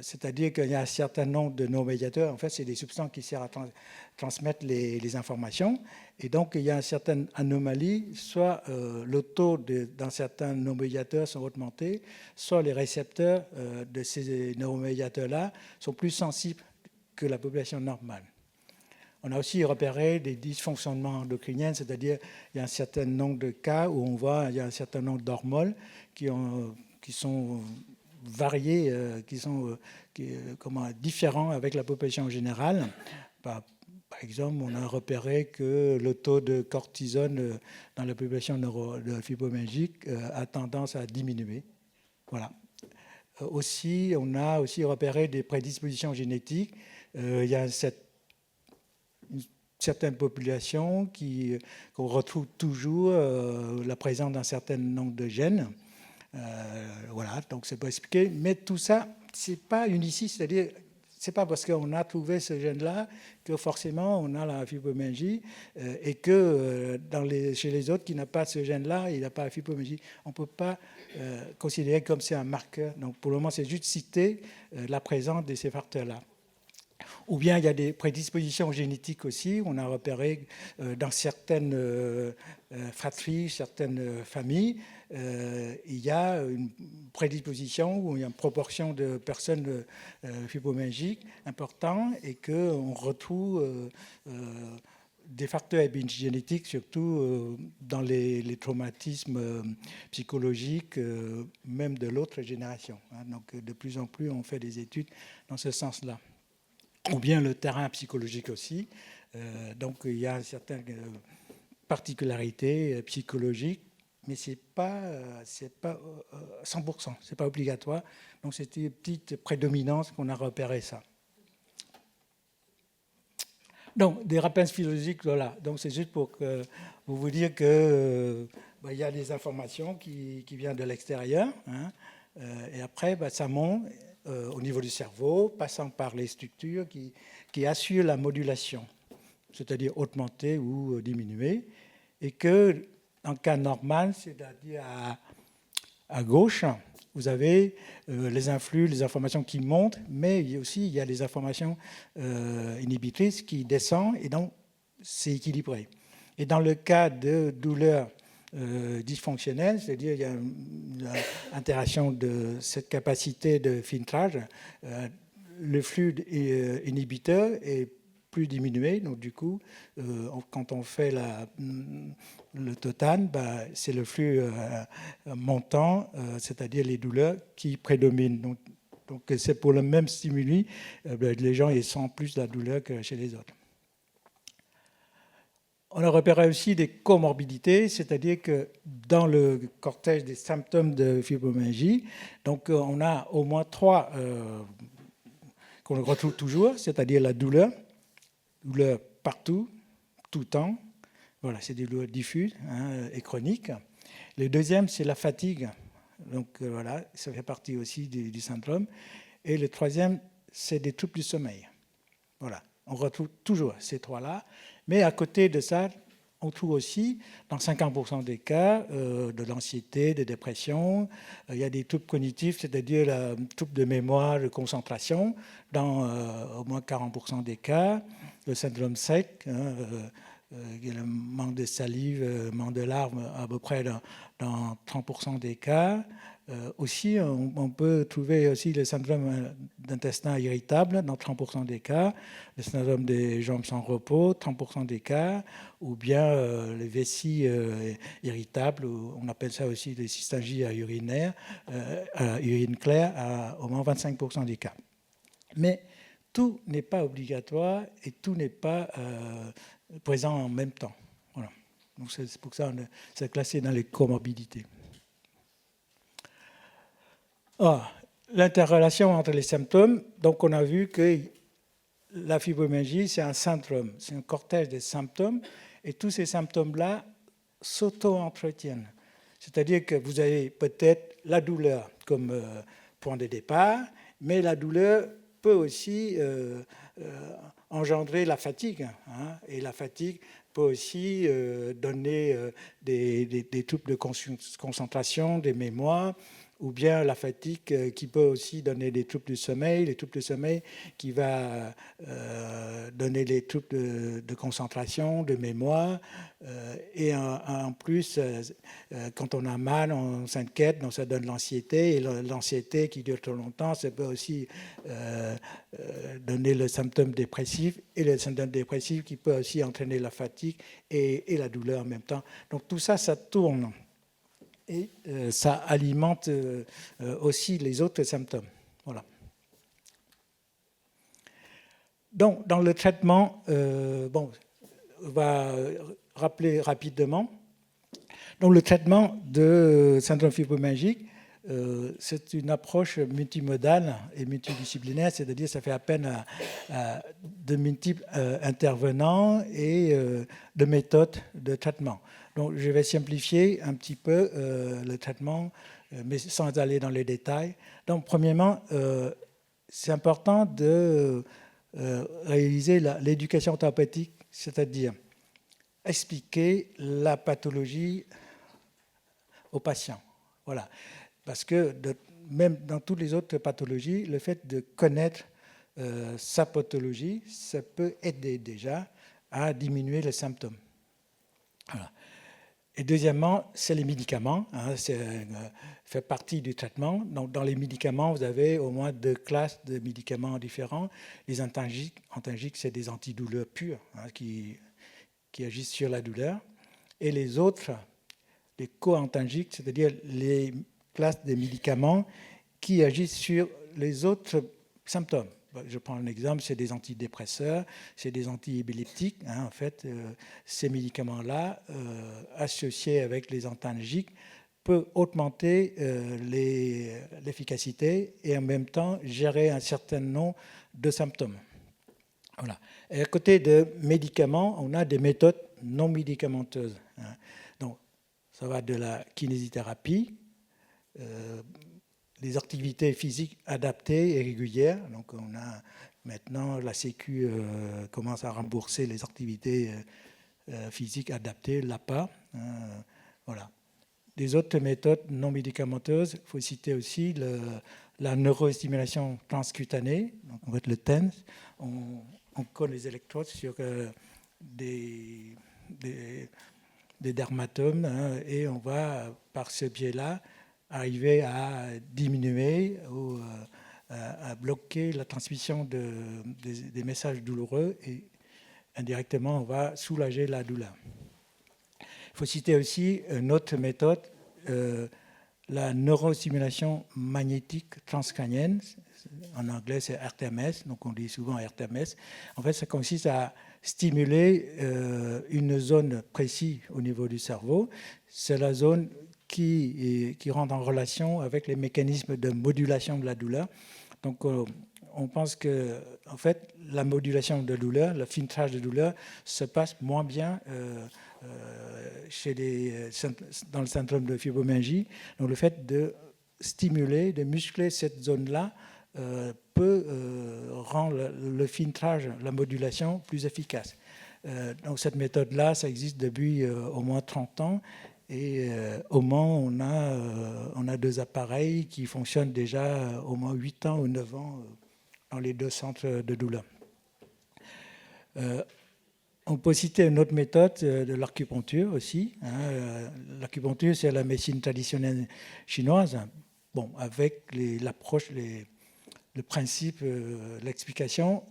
C'est-à-dire qu'il y a un certain nombre de neuromédiateurs, en fait, c'est des substances qui servent à transmettre les informations, et donc il y a une certaine anomalie, soit le taux dans certains neuromédiateurs sont augmentés, soit les récepteurs de ces neuromédiateurs-là sont plus sensibles que la population normale. On a aussi repéré des dysfonctionnements endocriniens, c'est-à-dire il y a un certain nombre de cas où on voit il y a un certain nombre d'hormones qui sont variés, qui sont différents avec la population générale. Par exemple, on a repéré que le taux de cortisone dans la population fibromyalgique a tendance à diminuer. Voilà. Aussi, on a aussi repéré des prédispositions génétiques. Il y a une certaine population qu'on retrouve toujours la présence d'un certain nombre de gènes. Voilà, donc c'est pas expliqué. Mais tout ça, c'est pas unici, c'est-à-dire, c'est pas parce qu'on a trouvé ce gène-là que forcément on a la fibromyalgie et que chez les autres qui n'ont pas ce gène-là, il n'a pas la fibromyalgie. On ne peut pas considérer comme c'est un marqueur. Donc pour le moment, c'est juste citer la présence de ces facteurs-là. Ou bien il y a des prédispositions génétiques aussi. On a repéré dans certaines fratries, certaines familles, il y a une prédisposition où il y a une proportion de personnes fibromyalgiques importante et qu'on retrouve des facteurs épigénétiques, surtout dans les traumatismes psychologiques, même de l'autre génération. Donc de plus en plus, on fait des études dans ce sens-là. Ou bien le terrain psychologique aussi. Donc il y a certaines particularités psychologiques, mais c'est pas 100%, c'est pas obligatoire. Donc c'était une petite prédominance qu'on a repéré ça. Donc des rappels physiologiques, voilà. Donc c'est juste pour vous dire que il y a des informations qui viennent de l'extérieur, hein, et après ça monte. Au niveau du cerveau, passant par les structures qui assurent la modulation, c'est-à-dire augmenter ou diminuer, et que, en cas normal, c'est-à-dire à gauche, vous avez les influx, les informations qui montent, mais il y a des informations inhibitrices qui descendent, et donc c'est équilibré. Et dans le cas de douleur dysfonctionnelle, c'est-à-dire il y a une interaction de cette capacité de filtrage, le flux inhibiteur est plus diminué, donc du coup, quand on fait le total, c'est le flux montant, c'est-à-dire les douleurs qui prédominent. Donc c'est pour le même stimuli, les gens ils sentent plus la douleur que chez les autres. On a repéré aussi des comorbidités, c'est-à-dire que dans le cortège des symptômes de fibromyalgie, donc on a au moins 3 qu'on retrouve toujours, c'est-à-dire la douleur partout, tout le temps. Voilà, c'est des douleurs diffuses, hein, et chroniques. Le deuxième, c'est la fatigue. Donc voilà, ça fait partie aussi du syndrome. Et le troisième, c'est des troubles du sommeil. Voilà, on retrouve toujours ces 3-là. Mais à côté de ça, on trouve aussi, dans 50% des cas, de l'anxiété, de dépression. Il y a des troubles cognitifs, c'est-à-dire des troubles de mémoire, de concentration, dans au moins 40% des cas. Le syndrome sec, le manque de salive, manque de larmes, à peu près dans 30% des cas. Aussi, on peut trouver aussi le syndrome d'intestin irritable dans 30% des cas, le syndrome des jambes sans repos, 30% des cas, ou bien les vessies irritables, on appelle ça aussi des cystialgies à urine claire, au moins 25% des cas. Mais tout n'est pas obligatoire et tout n'est pas présent en même temps. Voilà. Donc c'est pour ça que c'est classé dans les comorbidités. L'interrelation entre les symptômes, donc on a vu que la fibromyalgie, c'est un syndrome, c'est un cortège de symptômes, et tous ces symptômes-là s'auto-entretiennent. C'est-à-dire que vous avez peut-être la douleur comme point de départ, mais la douleur peut aussi engendrer la fatigue. Hein, et la fatigue peut aussi donner des troubles de concentration, des mémoires, ou bien la fatigue qui peut aussi donner des troubles du sommeil, les troubles du sommeil qui va donner des troubles de concentration, de mémoire. Et en plus, quand on a mal, on s'inquiète, donc ça donne l'anxiété. Et l'anxiété qui dure trop longtemps, ça peut aussi donner le symptôme dépressif. Et le symptôme dépressif qui peut aussi entraîner la fatigue et la douleur en même temps. Donc tout ça, ça tourne. Et ça alimente aussi les autres symptômes. Voilà. Donc, dans le traitement, on va rappeler rapidement. Donc, le traitement de syndrome fibromyalgique, c'est une approche multimodale et multidisciplinaire, c'est-à-dire ça fait appel à de multiples intervenants et de méthodes de traitement. Donc, je vais simplifier un petit peu le traitement, mais sans aller dans les détails. Donc, premièrement, c'est important de réaliser l'éducation thérapeutique, c'est-à-dire expliquer la pathologie aux patients. Voilà. Parce que même dans toutes les autres pathologies, le fait de connaître sa pathologie, ça peut aider déjà à diminuer les symptômes. Voilà. Et deuxièmement, c'est les médicaments. Hein, fait partie du traitement. Donc, dans les médicaments, vous avez au moins 2 classes de médicaments différents. Les antalgiques, c'est des antidouleurs purs hein, qui agissent sur la douleur. Et les autres, les co-antalgiques, c'est-à-dire les classes de médicaments qui agissent sur les autres symptômes. Je prends un exemple, c'est des antidépresseurs, c'est des antiépileptiques. Hein, en fait, ces médicaments-là, associés avec les antalgiques, peuvent augmenter l'efficacité et en même temps gérer un certain nombre de symptômes. Voilà. Et à côté de médicaments, on a des méthodes non médicamenteuses. Hein. Donc, ça va de la kinésithérapie, des activités physiques adaptées et régulières. Donc, on a maintenant la Sécu commence à rembourser les activités physiques adaptées, l'APA. Voilà. Des autres méthodes non médicamenteuses, il faut citer aussi la neurostimulation transcutanée, donc on va être le TENS. On colle les électrodes sur des dermatomes hein, et on va, par ce biais-là, arriver à diminuer ou à bloquer la transmission des messages douloureux et indirectement, on va soulager la douleur. Il faut citer aussi une autre méthode, la neurostimulation magnétique transcrânienne. En anglais, c'est RTMS, donc on dit souvent RTMS. En fait, ça consiste à stimuler une zone précise au niveau du cerveau. C'est la zone qui rentre en relation avec les mécanismes de modulation de la douleur. Donc, on pense que, en fait, la modulation de douleur, le filtrage de douleur, se passe moins bien dans le syndrome de fibromyalgie. Donc, le fait de stimuler, de muscler cette zone-là peut rendre le filtrage, la modulation plus efficace. Donc, cette méthode-là, ça existe depuis au moins 30 ans. Et au Mans, on a 2 appareils qui fonctionnent déjà au moins 8 ans ou 9 ans dans les 2 centres de douleur. On peut citer une autre méthode de l'acupuncture aussi. Hein. L'acupuncture, c'est la médecine traditionnelle chinoise. Bon, avec l'approche, le principe, l'explication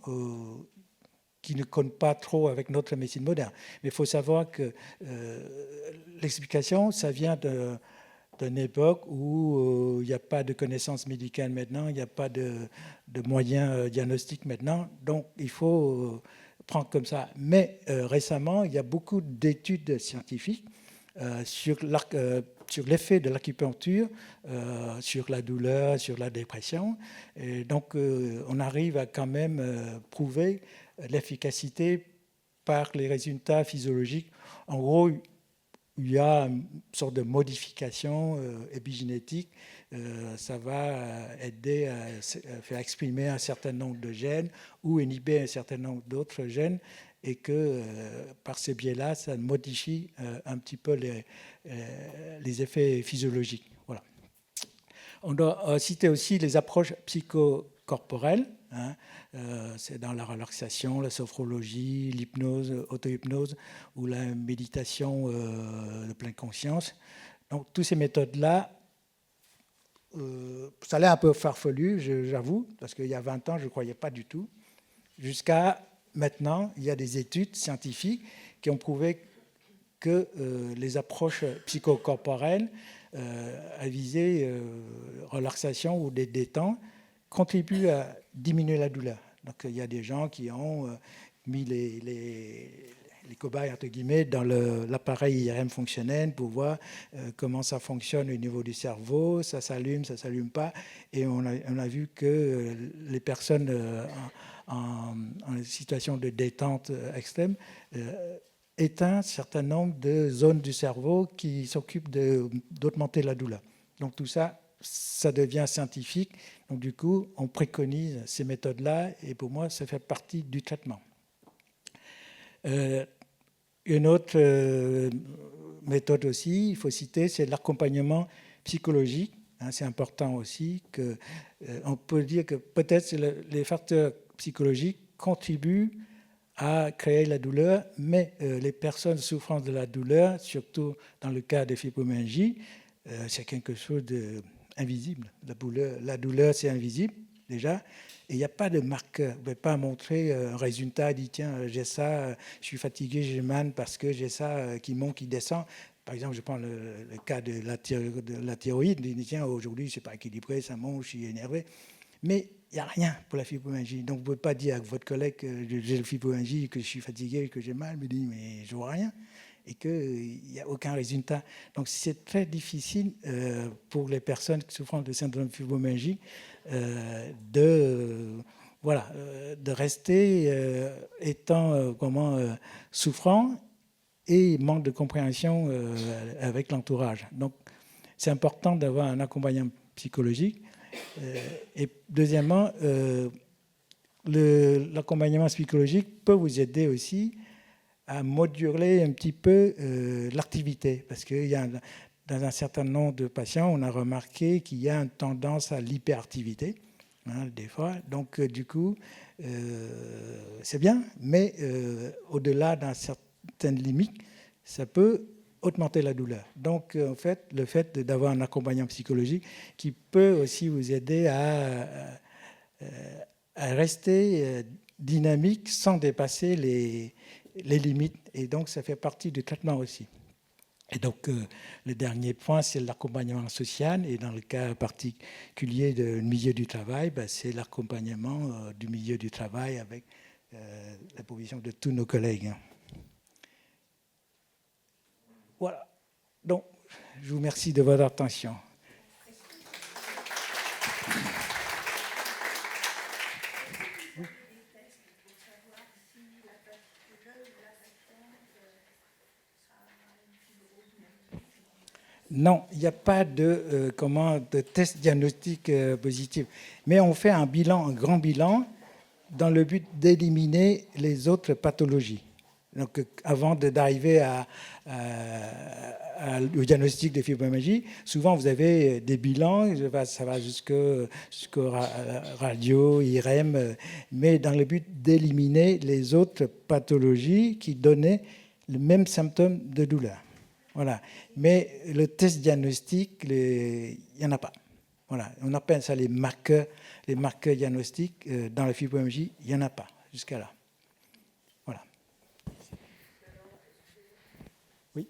qui ne compte pas trop avec notre médecine moderne. Mais il faut savoir que l'explication, ça vient d'une époque où il n'y a pas de connaissances médicales maintenant, il n'y a pas de moyens diagnostiques maintenant, donc il faut prendre comme ça. Mais récemment, il y a beaucoup d'études scientifiques sur l'effet de l'acupuncture sur la douleur, sur la dépression. Et donc, on arrive à quand même prouver l'efficacité par les résultats physiologiques. En gros, il y a une sorte de modification épigénétique. Ça va aider à faire exprimer un certain nombre de gènes ou inhiber un certain nombre d'autres gènes, et que par ces biais-là, ça modifie un petit peu les effets physiologiques. Voilà. On doit citer aussi les approches psychocorporelles. Hein. C'est dans la relaxation, la sophrologie, l'hypnose, auto-hypnose ou la méditation de pleine conscience. Donc, toutes ces méthodes-là, ça a l'air un peu farfelu, j'avoue, parce qu'il y a 20 ans, je ne croyais pas du tout. Jusqu'à maintenant, il y a des études scientifiques qui ont prouvé que les approches psychocorporelles à visée relaxation ou des détentes contribuent à diminuer la douleur. Donc, il y a des gens qui ont mis les cobayes, entre guillemets, dans l'appareil IRM fonctionnel pour voir comment ça fonctionne au niveau du cerveau, ça s'allume pas. Et on a vu que les personnes en situation de détente extrême éteint un certain nombre de zones du cerveau qui s'occupent d'augmenter la douleur. Donc tout ça, ça devient scientifique. Donc du coup, on préconise ces méthodes-là, et pour moi, ça fait partie du traitement. Une autre méthode aussi, il faut citer, c'est l'accompagnement psychologique. C'est important aussi on peut dire que peut-être les facteurs psychologiques contribuent à créer la douleur, mais les personnes souffrant de la douleur, surtout dans le cas de fibromyalgie, c'est quelque chose d'invisible. La douleur, c'est invisible déjà, et il n'y a pas de marqueur. Vous ne pouvez pas montrer un résultat, dit tiens, j'ai ça, je suis fatigué, j'ai mal parce que j'ai ça qui monte, qui descend. Par exemple, je prends le cas de la thyroïde, il dit tiens, aujourd'hui, je ne suis pas équilibré, ça monte, je suis énervé. Mais il n'y a rien pour la fibromyalgie. Donc, vous ne pouvez pas dire à votre collègue que j'ai le fibromyalgie, que je suis fatigué, que j'ai mal, mais dit mais je ne vois rien, et qu'il n'y a aucun résultat. Donc, c'est très difficile pour les personnes souffrant de syndrome de fibromyalgie de rester étant souffrant et manque de compréhension avec l'entourage. Donc, c'est important d'avoir un accompagnement psychologique. Et deuxièmement, l'accompagnement psychologique peut vous aider aussi à moduler un petit peu l'activité. Parce que dans un certain nombre de patients, on a remarqué qu'il y a une tendance à l'hyperactivité, des fois. Donc, du coup, c'est bien, mais au-delà d'une certaine limite, ça peut augmenter la douleur. Donc, en fait, le fait d'avoir un accompagnement psychologique qui peut aussi vous aider à rester dynamique sans dépasser les limites. Et donc, ça fait partie du traitement aussi. Et donc, le dernier point, c'est l'accompagnement social. Et dans le cas particulier du milieu du travail, c'est l'accompagnement du milieu du travail avec la provision de tous nos collègues. Voilà. Donc, je vous remercie de votre attention. Non, il n'y a pas de test diagnostic positif. Mais on fait un grand bilan dans le but d'éliminer les autres pathologies. Donc, avant d'arriver au diagnostic de fibromyalgie, souvent vous avez des bilans, ça va jusqu'au radio, IRM, mais dans le but d'éliminer les autres pathologies qui donnaient le même symptôme de douleur. Voilà. Mais le test diagnostic, il n'y en a pas. Voilà. On appelle ça les marqueurs diagnostiques. Dans la fibromyalgie, il n'y en a pas jusqu'à là. Voilà. Oui.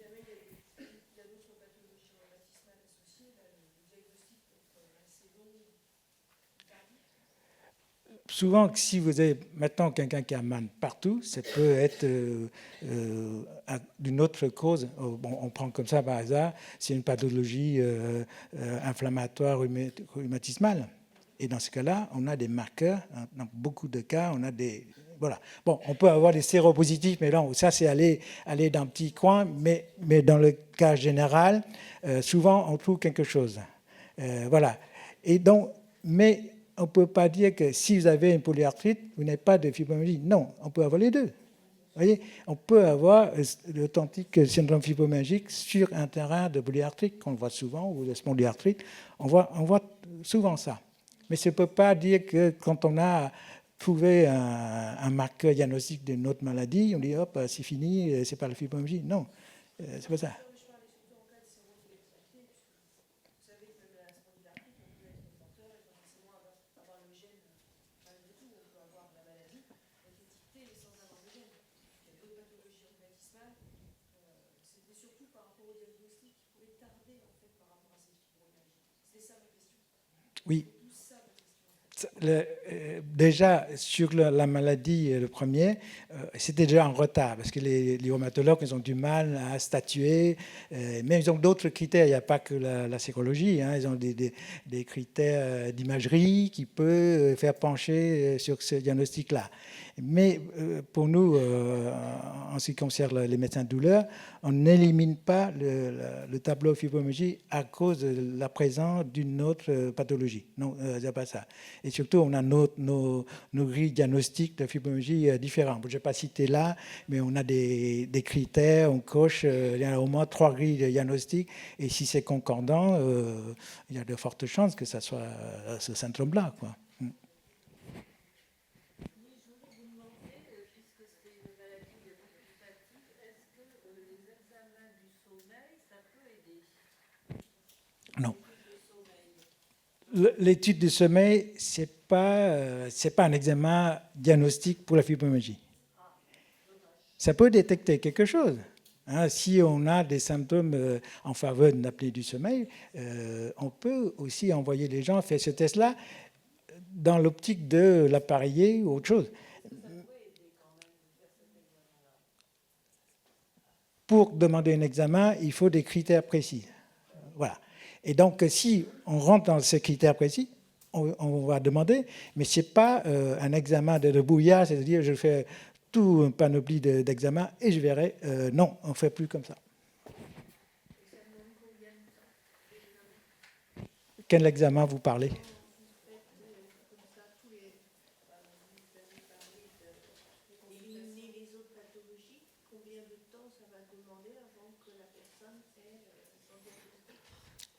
Souvent, si vous avez maintenant quelqu'un qui a mal partout, ça peut être d'une autre cause. Bon, on prend comme ça par hasard, c'est une pathologie inflammatoire rhumatismale. Et dans ce cas-là, on a des marqueurs. Dans beaucoup de cas, on a des Voilà. Bon, on peut avoir des séropositifs, mais non, ça c'est aller dans un petit coin, mais dans le cas général, souvent on trouve quelque chose. Voilà. Et donc, mais on ne peut pas dire que si vous avez une polyarthrite, vous n'avez pas de fibromyalgie. Non, on peut avoir les deux. Vous voyez, on peut avoir l'authentique syndrome fibromyalgique sur un terrain de polyarthrite, qu'on voit souvent, ou de spondylarthrite. On voit souvent ça. Mais ça ne peut pas dire que quand on a trouvé un marqueur diagnostique d'une autre maladie, on dit hop, c'est fini, c'est pas la fibromyalgie. Non, c'est pas ça. Oui. Déjà, sur la maladie, le premier, c'était déjà en retard, parce que les rhumatologues, ils ont du mal à statuer, mais ils ont d'autres critères, il n'y a pas que la sérologie, hein, ils ont des critères d'imagerie qui peuvent faire pencher sur ce diagnostic-là. Mais pour nous, en ce qui concerne les médecins de douleur, on n'élimine pas le tableau fibromyalgie à cause de la présence d'une autre pathologie. Non, c'est pas ça. Et surtout, on a nos grilles diagnostiques de fibromyalgie différentes. Je ne vais pas citer là, mais on a des critères, on coche, il y a au moins 3 grilles diagnostiques, et si c'est concordant, il y a de fortes chances que ça soit ce syndrome-là, quoi. Non. L'étude du sommeil, ce n'est pas un examen diagnostique pour la fibromyalgie. Ça peut détecter quelque chose. Hein, si on a des symptômes en faveur d'une apnée du sommeil, on peut aussi envoyer les gens faire ce test-là dans l'optique de l'appareiller ou autre chose. Pour demander un examen, il faut des critères précis. Voilà. Et donc, si on rentre dans ces critères précis, on va demander, mais ce n'est pas un examen de brouillard, c'est-à-dire je fais tout un panoplie d'examens et je verrai. Non, on ne fait plus comme ça. Quel examen vous parlez ?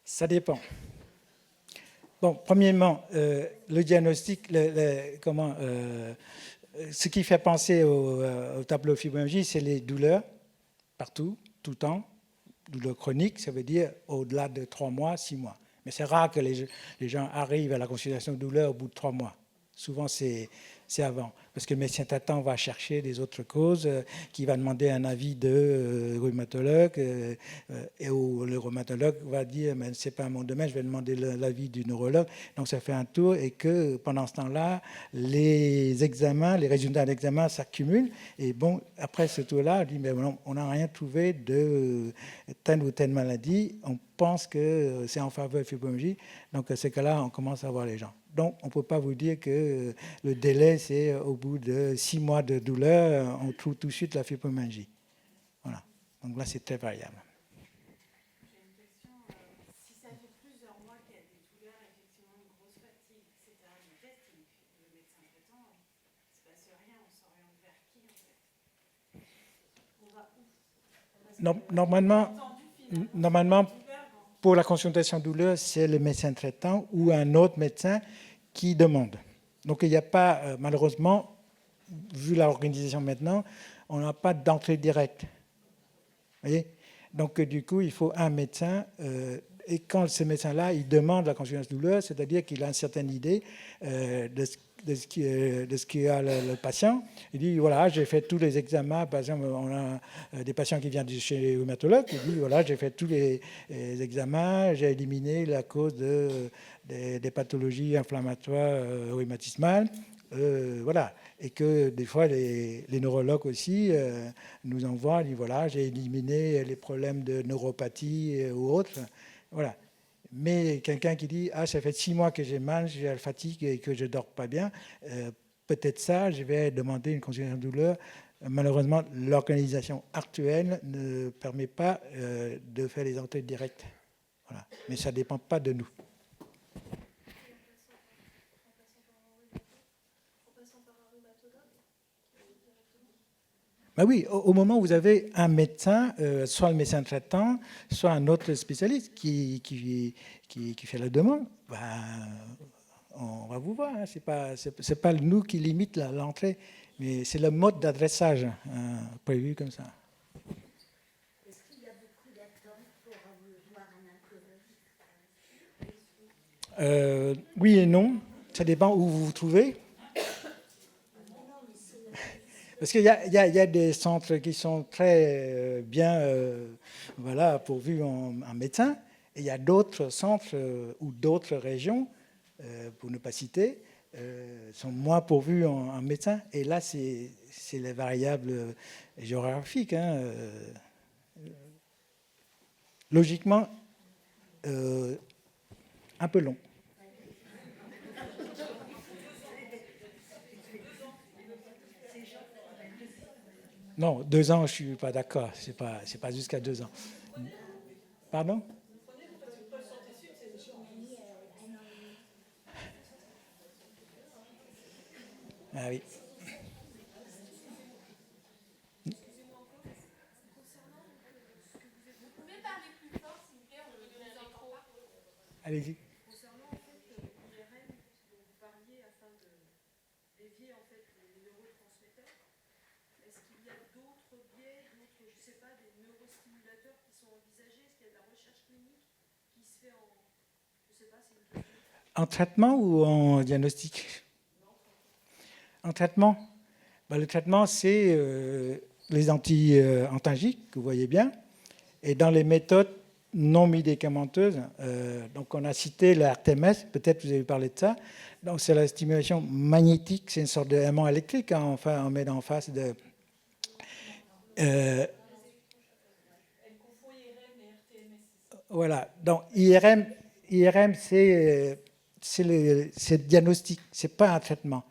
Ça dépend. Bon, premièrement, le diagnostic, ce qui fait penser au tableau fibromyalgie, c'est les douleurs, partout, tout le temps. Douleurs chroniques, ça veut dire au-delà de 3 mois, 6 mois. Mais c'est rare que les gens arrivent à la consultation de douleur au bout de 3 mois. Souvent, c'est avant. Parce que le médecin traitant va chercher des autres causes, qui va demander un avis de rhumatologue, et le rhumatologue va dire, mais ce n'est pas mon domaine, je vais demander l'avis du neurologue. Donc, ça fait un tour, et que pendant ce temps-là, les examens, les résultats d'examen s'accumulent. Et bon, après ce tour-là, on dit, mais on n'a rien trouvé de telle ou telle maladie. On pense que c'est en faveur de fibromyalgie. Donc, à ce cas-là, on commence à voir les gens. Donc, on ne peut pas vous dire que le délai, c'est au bout de 6 mois de douleur, on trouve tout de suite la fibromyalgie. Voilà. Donc là, c'est très variable. J'ai une question. Si ça fait plusieurs mois qu'il y a des douleurs, effectivement, une grosse fatigue, etc., le test, le médecin traitant, il ne se passe rien, on s'oriente vers qui, en fait ? On va où ? Normalement, pour la consultation douleur, c'est le médecin traitant ou un autre médecin qui demande. Donc, il n'y a pas, malheureusement, vu l'organisation maintenant, on n'a pas d'entrée directe. Vous voyez ? Donc, du coup, il faut un médecin. Et quand ce médecin-là, il demande la consultation douleur, c'est-à-dire qu'il a une certaine idée de ce qu'a le patient. Il dit, voilà, j'ai fait tous les examens. Par exemple, on a des patients qui viennent chez les rhumatologues. Il dit, voilà, j'ai fait tous les examens, j'ai éliminé la cause des pathologies inflammatoires rhumatismales. Voilà. Et que des fois, les neurologues aussi nous envoient, ils disent, voilà, j'ai éliminé les problèmes de neuropathie ou autres. Voilà. Mais quelqu'un qui dit, ah, ça fait 6 mois que j'ai mal, j'ai la fatigue et que je ne dors pas bien, peut-être ça, je vais demander une consultation de douleur. Malheureusement, l'organisation actuelle ne permet pas de faire les entrées directes. Voilà. Mais ça ne dépend pas de nous. Ben oui, au moment où vous avez un médecin, soit le médecin traitant, soit un autre spécialiste qui fait la demande, on va vous voir. Hein. C'est pas nous qui limite l'entrée, mais c'est le mode d'adressage prévu comme ça. Est-ce qu'il y a beaucoup d'attentes pour voir un oncologue? Oui et non. Ça dépend où vous vous trouvez. Parce qu'il y a des centres qui sont très bien voilà, pourvus en médecins, et il y a d'autres centres ou d'autres régions, pour ne pas citer, sont moins pourvus en médecins. Et là, c'est les variables géographiques. Hein. Logiquement, un peu long. Non, 2 ans, je ne suis pas d'accord. Ce n'est pas jusqu'à 2 ans. Pardon? Ah oui. Allez-y. Concernant en fait l'IRM dont vous parliez afin de dévier en fait les neurotransmetteurs, est-ce qu'il y a d'autres biais, je ne sais pas, des neurostimulateurs qui sont envisagés? Est-ce qu'il y a de la recherche clinique qui se fait en, je ne sais pas, c'est une question. En traitement ou en diagnostic? En traitement, le traitement, c'est les anti-antalgiques, que vous voyez bien, et dans les méthodes non médicamenteuses, donc on a cité le RTMS, peut-être vous avez parlé de ça, donc c'est la stimulation magnétique, c'est une sorte d'aimant électrique, hein, enfin on met en face de... Voilà, donc IRM c'est diagnostic, c'est pas un traitement.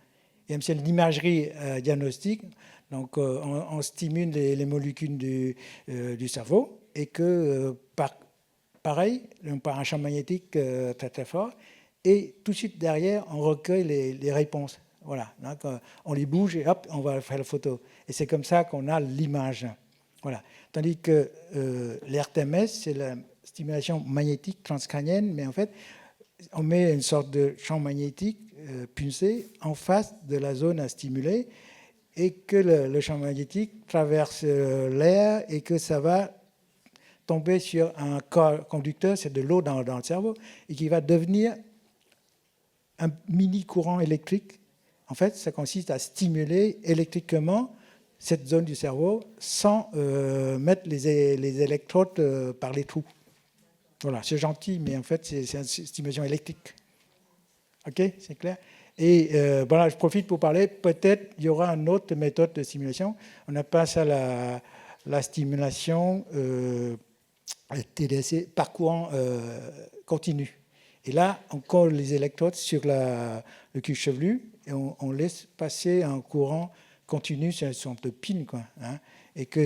IRM, c'est l'imagerie diagnostique, donc on stimule les molécules du cerveau et que pareil, par un champ magnétique très très fort, et tout de suite derrière, on recueille les réponses. Voilà, donc on les bouge et hop, on va faire la photo. Et c'est comme ça qu'on a l'image. Voilà. Tandis que l'RTMS, c'est la stimulation magnétique transcrânienne, mais en fait, on met une sorte de champ magnétique pulsé en face de la zone à stimuler et que le champ magnétique traverse l'air et que ça va tomber sur un corps conducteur, c'est de l'eau dans le cerveau, et qui va devenir un mini courant électrique. En fait, ça consiste à stimuler électriquement cette zone du cerveau sans mettre les électrodes par les trous. Voilà, c'est gentil, mais en fait, c'est une stimulation électrique. OK, c'est clair? Et voilà, je profite pour parler, peut-être il y aura une autre méthode de stimulation. On appelle ça la stimulation TDC par courant continu. Et là, on colle les électrodes sur le cuir chevelu et on laisse passer un courant continu sur une sorte de pile, quoi, hein, et que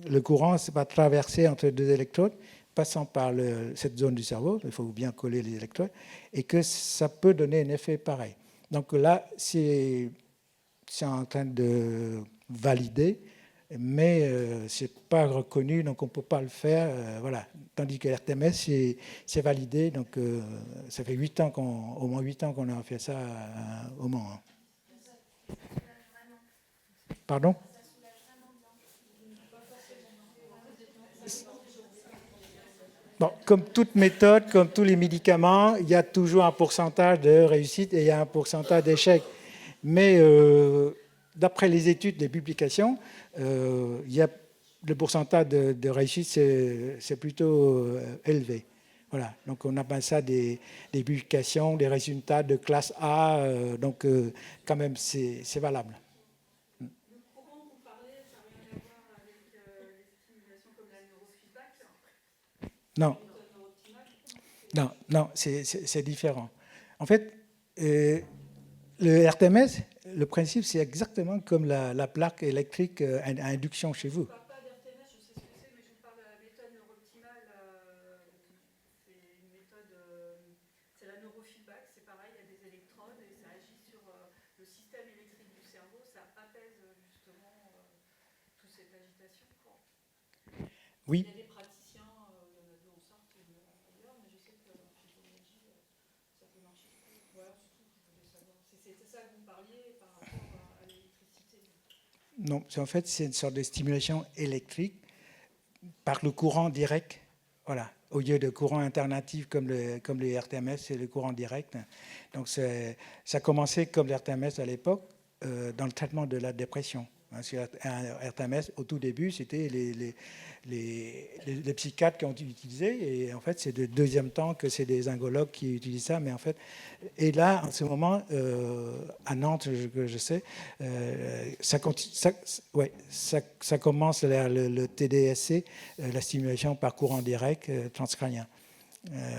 le courant va traverser entre deux électrodes, passant par cette zone du cerveau, il faut bien coller les électrodes, et que ça peut donner un effet pareil. Donc là, c'est en train de valider, mais ce n'est pas reconnu, donc on ne peut pas le faire. Voilà. Tandis que l'RTMS, c'est validé, donc ça fait au moins 8 ans qu'on a fait ça au Mans. Pardon? Bon, comme toute méthode, comme tous les médicaments, il y a toujours un pourcentage de réussite et il y a un pourcentage d'échec. Mais d'après les études, les publications, il y a le pourcentage de réussite, c'est plutôt élevé. Voilà, donc on appelle ça des publications, des résultats de classe A, donc quand même c'est valable. Le courant dont vous parlez, ça n'a rien à voir avec les stimulations comme la neurofeedback? Non, c'est différent. En fait, Le RTMS, le principe, c'est exactement comme la plaque électrique à induction chez vous. Je ne parle pas d'RTMS, je sais ce que c'est, mais je vous parle de la méthode neurooptimale. C'est une méthode, c'est la neurofeedback, c'est pareil, il y a des électrodes et ça agit sur le système électrique du cerveau, ça apaise justement toute cette agitation. Oui. Il y a des praticiens, il y en a deux en Sarthe et ailleurs, mais je sais que la fibromyalgie, ça peut marcher. Voilà, c'est tout, je voulais savoir. C'était ça que vous parliez par rapport à l'électricité. Non, en fait, c'est une sorte de stimulation électrique par le courant direct. Voilà. Au lieu de courant alternatif comme les RTMS, c'est le courant direct. Donc, ça a commencé comme les RTMS à l'époque, dans le traitement de la dépression. Un RTMS, au tout début, c'était les psychiatres qui ont utilisé. Et en fait, c'est de deuxième temps que c'est des zyngologues qui utilisent ça. Mais en fait, et là, en ce moment, à Nantes, je sais, ça commence le TDSC, la stimulation par courant direct transcrânien.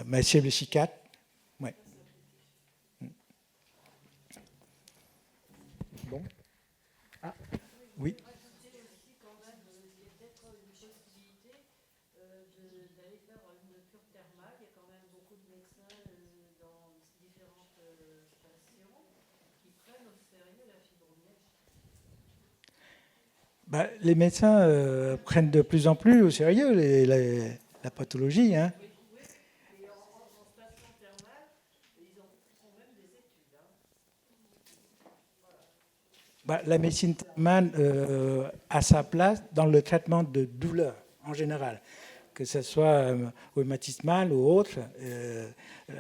Mais chez le psychiatre, ouais. Bon. Ah. Oui. D'aller faire une cure thermale. Il y a quand même beaucoup de médecins dans différentes stations qui prennent au sérieux la fibromyalgie. Les médecins prennent de plus en plus au sérieux la pathologie. Hein. Oui, et en station thermale, ils font même des études. Voilà. La médecine thermale a sa place dans le traitement de douleurs en général, que ce soit rhumatismal ou autre.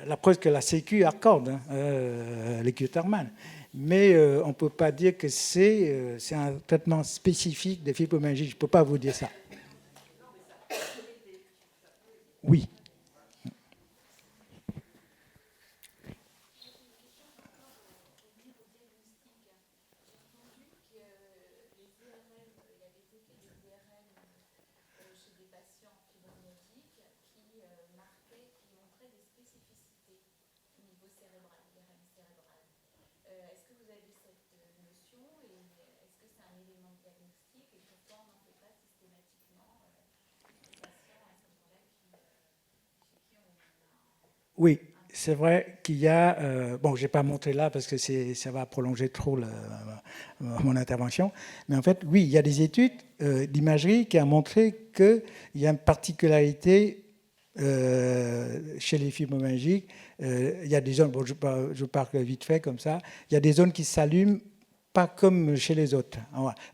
La preuve que la Sécu accorde les cures thermales. Mais on ne peut pas dire que c'est un traitement spécifique de fibromyalgie. Je ne peux pas vous dire ça. Oui. Est-ce que vous avez cette notion et est-ce que c'est un élément de diagnostic et pourquoi on n'en fait pas systématiquement les patients à ce moment-là chez qui on a... Oui, c'est vrai qu'il y a... je n'ai pas montré là parce que ça va prolonger trop mon intervention. Mais en fait, oui, il y a des études d'imagerie qui ont montré qu'il y a une particularité chez les fibromyalgiques. Il y a des zones, je parle vite fait comme ça, il y a des zones qui s'allument pas comme chez les autres.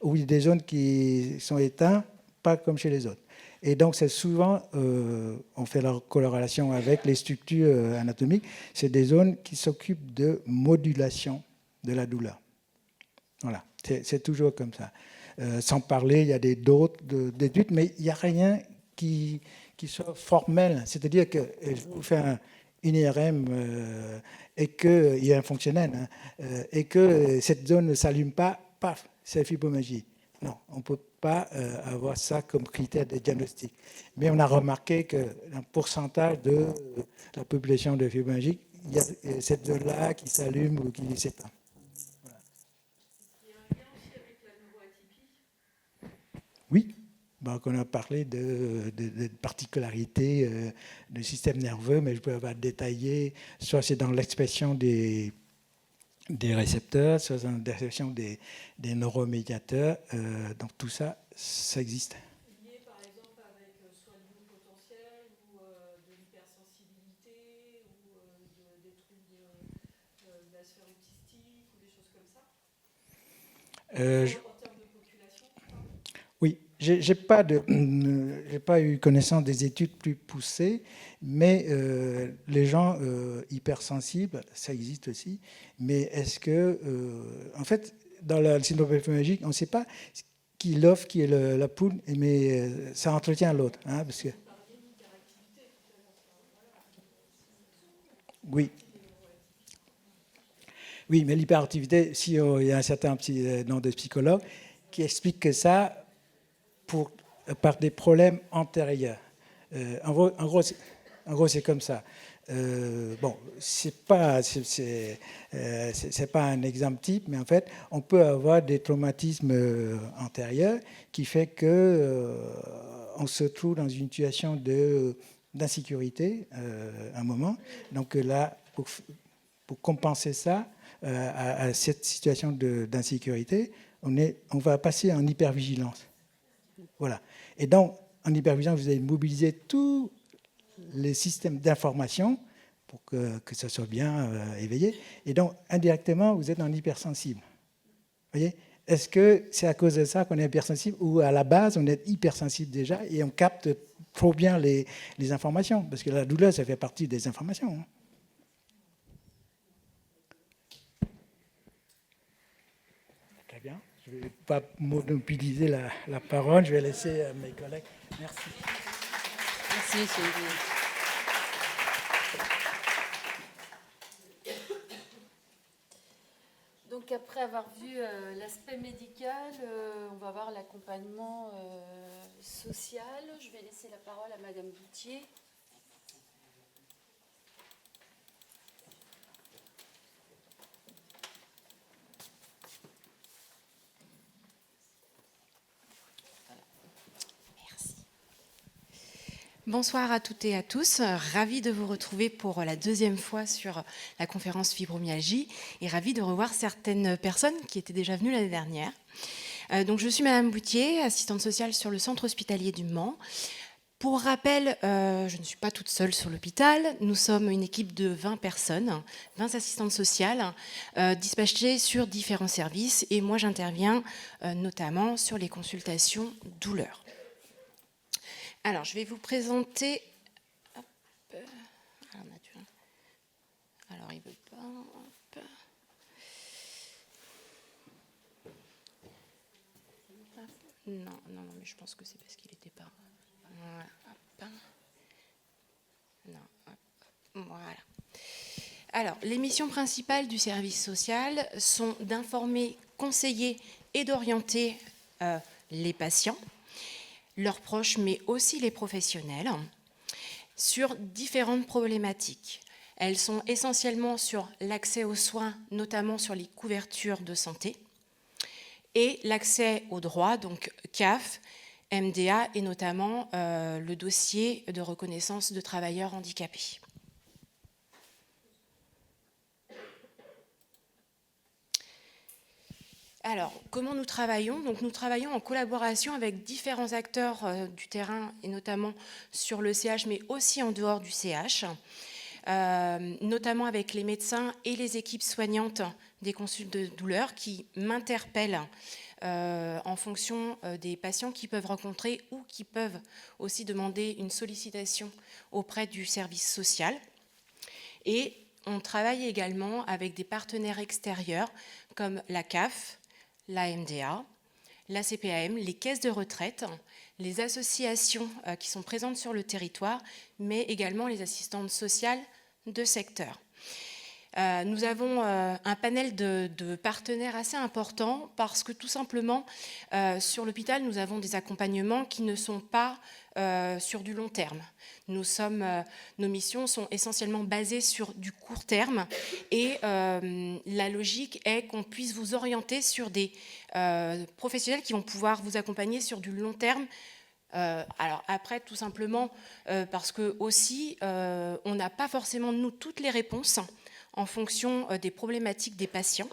Ou il y a des zones qui sont éteintes, pas comme chez les autres. Et donc, c'est souvent, on fait la corrélation avec les structures anatomiques, c'est des zones qui s'occupent de modulation de la douleur. Voilà, c'est toujours comme ça. Sans parler, il y a d'autres études, mais il n'y a rien qui soit formel. C'est-à-dire que je vous fais une IRM et qu'il y a un fonctionnel et que cette zone ne s'allume pas, paf, c'est fibromyalgie. Non, on ne peut pas avoir ça comme critère de diagnostic. Mais on a remarqué qu'un pourcentage de la population de fibromyalgie, il y a cette zone-là qui s'allume ou qui s'éteint. Voilà. Il y a un lien aussi avec la neuroatypie. Oui. On a parlé de particularités du système nerveux, mais je peux pas détailler. Soit c'est dans l'expression des récepteurs, soit dans l'expression des neuromédiateurs. Donc tout ça, ça existe. Lié par exemple avec soit du potentiel ou de l'hypersensibilité ou des troubles de la sphère autistique ou des choses comme ça. En termes de population. Oui, j'ai pas eu connaissance des études plus poussées, mais les gens hypersensibles, ça existe aussi. Mais est-ce que, en fait, dans la syndrome fibromyalgique, on ne sait pas qui l'offre, qui est la poule, mais ça entretient l'autre, hein, parce que. Oui. Oui, mais l'hyperactivité, si il y a un certain nombre de psychologues qui expliquent que ça par des problèmes antérieurs. En gros En gros, c'est comme ça. Bon, c'est pas un exemple type, mais en fait, on peut avoir des traumatismes antérieurs qui fait que on se trouve dans une situation d'insécurité un moment. Donc là, pour compenser ça, à cette situation d'insécurité, on va passer en hypervigilance. Voilà. Et donc, en hypervigilance, vous allez mobiliser tous les systèmes d'information pour que ça soit bien éveillé. Et donc, indirectement, vous êtes en hypersensible. Vous voyez ? Est-ce que c'est à cause de ça qu'on est hypersensible ou à la base, on est hypersensible déjà et on capte trop bien les informations? Parce que la douleur, ça fait partie des informations. Hein. Très bien. Je ne vais pas monopoliser la parole. Je vais laisser mes collègues. Merci. Merci, monsieur. Donc après avoir vu l'aspect médical, on va voir l'accompagnement social. Je vais laisser la parole à Madame Boutier. Bonsoir à toutes et à tous. Ravie de vous retrouver pour la deuxième fois sur la conférence fibromyalgie et ravie de revoir certaines personnes qui étaient déjà venues l'année dernière. Donc je suis Madame Boutier, assistante sociale sur le centre hospitalier du Mans. Pour rappel, je ne suis pas toute seule sur l'hôpital. Nous sommes une équipe de 20 personnes, 20 assistantes sociales dispatchées sur différents services et moi j'interviens notamment sur les consultations douleurs. Alors, je vais vous présenter... Hop. Alors, il ne veut pas... Hop. Non, mais je pense que c'est parce qu'il n'était pas... Hop. Non, hop. Voilà. Alors, les missions principales du service social sont d'informer, conseiller et d'orienter les patients, leurs proches, mais aussi les professionnels, sur différentes problématiques. Elles sont essentiellement sur l'accès aux soins, notamment sur les couvertures de santé, et l'accès aux droits, donc CAF, MDA, et notamment le dossier de reconnaissance de travailleurs handicapés. Alors, comment nous travaillons ? Donc, nous travaillons en collaboration avec différents acteurs du terrain, et notamment sur le CH, mais aussi en dehors du CH, notamment avec les médecins et les équipes soignantes des consultes de douleur qui m'interpellent en fonction des patients qu'ils peuvent rencontrer ou qui peuvent aussi demander une sollicitation auprès du service social. Et on travaille également avec des partenaires extérieurs comme la CAF, la MDA, la CPAM, les caisses de retraite, les associations qui sont présentes sur le territoire, mais également les assistantes sociales de secteur. Nous avons un panel de partenaires assez important parce que tout simplement, sur l'hôpital, nous avons des accompagnements qui ne sont pas sur du long terme. Nos missions sont essentiellement basées sur du court terme et la logique est qu'on puisse vous orienter sur des professionnels qui vont pouvoir vous accompagner sur du long terme. Alors après, tout simplement, parce que aussi, on n'a pas forcément, nous, toutes les réponses en fonction des problématiques des patients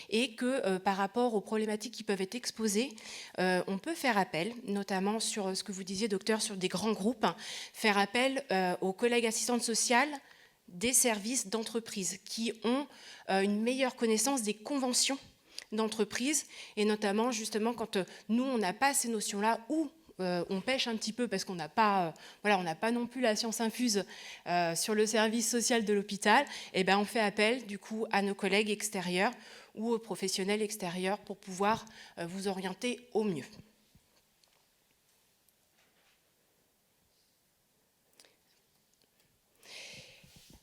et que par rapport aux problématiques qui peuvent être exposées, on peut faire appel, notamment sur ce que vous disiez, docteur, sur des grands groupes, faire appel aux collègues assistantes sociales des services d'entreprise qui ont une meilleure connaissance des conventions d'entreprise et notamment justement quand nous, on n'a pas ces notions-là ou on pêche un petit peu parce qu'on n'a pas, on n'a pas non plus la science infuse sur le service social de l'hôpital, et ben on fait appel du coup à nos collègues extérieurs ou aux professionnels extérieurs pour pouvoir vous orienter au mieux.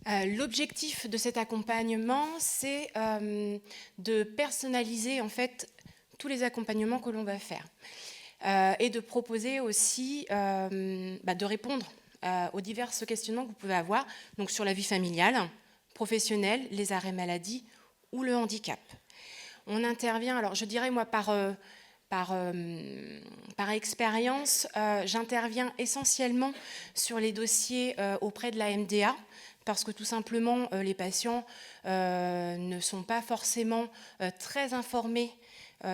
L'objectif de cet accompagnement, c'est de personnaliser en fait tous les accompagnements que l'on va faire. Et de proposer aussi de répondre aux divers questionnements que vous pouvez avoir, donc sur la vie familiale, professionnelle, les arrêts maladie ou le handicap. On intervient, alors je dirais moi par expérience, j'interviens essentiellement sur les dossiers auprès de la MDA, parce que tout simplement, les patients ne sont pas forcément très informés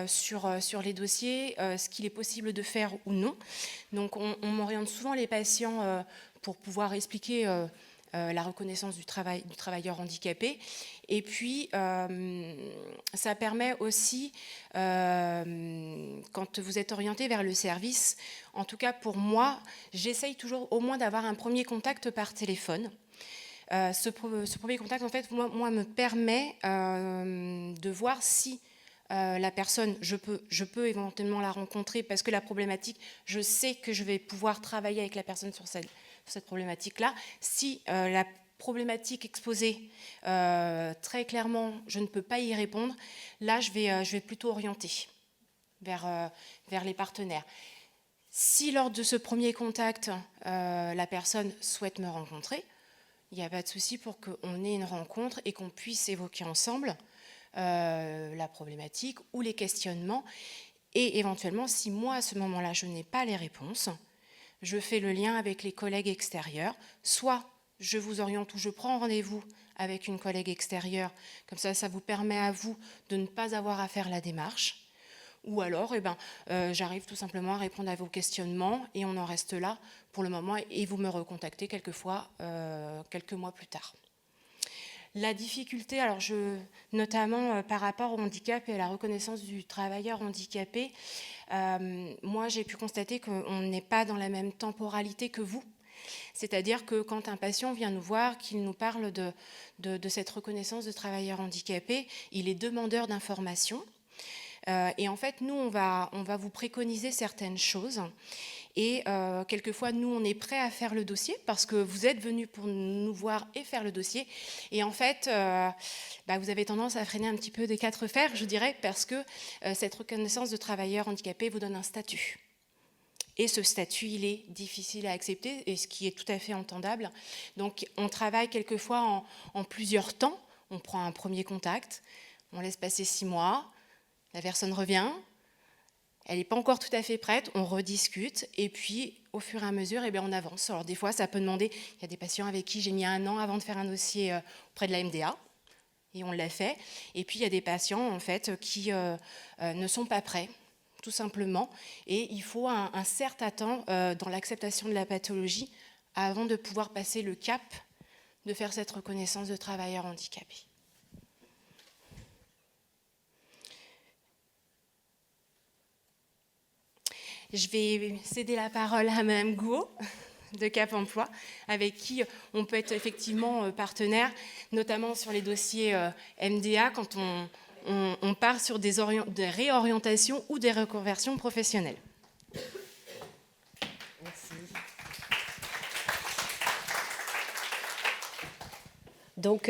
sur les dossiers, ce qu'il est possible de faire ou non. Donc on m'oriente souvent les patients pour pouvoir expliquer la reconnaissance du travailleur handicapé. Et puis, ça permet aussi, quand vous êtes orienté vers le service, en tout cas pour moi, j'essaye toujours au moins d'avoir un premier contact par téléphone. Ce premier contact, en fait, moi me permet de voir si la personne, je peux éventuellement la rencontrer parce que la problématique, je sais que je vais pouvoir travailler avec la personne sur cette problématique-là. Si la problématique exposée, très clairement, je ne peux pas y répondre, là, je vais plutôt orienter vers les partenaires. Si lors de ce premier contact, la personne souhaite me rencontrer, il n'y a pas de souci pour qu'on ait une rencontre et qu'on puisse évoquer ensemble la problématique ou les questionnements. Et éventuellement, si moi, à ce moment-là, je n'ai pas les réponses, je fais le lien avec les collègues extérieurs. Soit je vous oriente ou je prends rendez-vous avec une collègue extérieure, comme ça vous permet à vous de ne pas avoir à faire la démarche. Ou alors, j'arrive tout simplement à répondre à vos questionnements et on en reste là pour le moment et vous me recontactez quelquefois quelques mois plus tard. La difficulté, alors notamment par rapport au handicap et à la reconnaissance du travailleur handicapé, moi j'ai pu constater qu'on n'est pas dans la même temporalité que vous. C'est-à-dire que quand un patient vient nous voir, qu'il nous parle de cette reconnaissance de travailleur handicapé, il est demandeur d'informations. Et en fait, nous, on va vous préconiser certaines choses. Et quelquefois, nous, on est prêt à faire le dossier parce que vous êtes venus pour nous voir et faire le dossier. Et en fait, vous avez tendance à freiner un petit peu des quatre fers, je dirais, parce que cette reconnaissance de travailleur handicapé vous donne un statut. Et ce statut, il est difficile à accepter, et ce qui est tout à fait entendable. Donc, on travaille quelquefois en plusieurs temps. On prend un premier contact, on laisse passer 6 mois, la personne revient, elle n'est pas encore tout à fait prête, on rediscute, et puis au fur et à mesure, on avance. Alors des fois, ça peut demander, il y a des patients avec qui j'ai mis 1 an avant de faire un dossier auprès de la MDA, et on l'a fait. Et puis il y a des patients en fait qui ne sont pas prêts, tout simplement, et il faut un certain temps dans l'acceptation de la pathologie avant de pouvoir passer le cap de faire cette reconnaissance de travailleur handicapé. Je vais céder la parole à Madame Gouault de Cap Emploi, avec qui on peut être effectivement partenaire, notamment sur les dossiers MDA, quand on part sur des réorientations ou des reconversions professionnelles. Merci. Donc,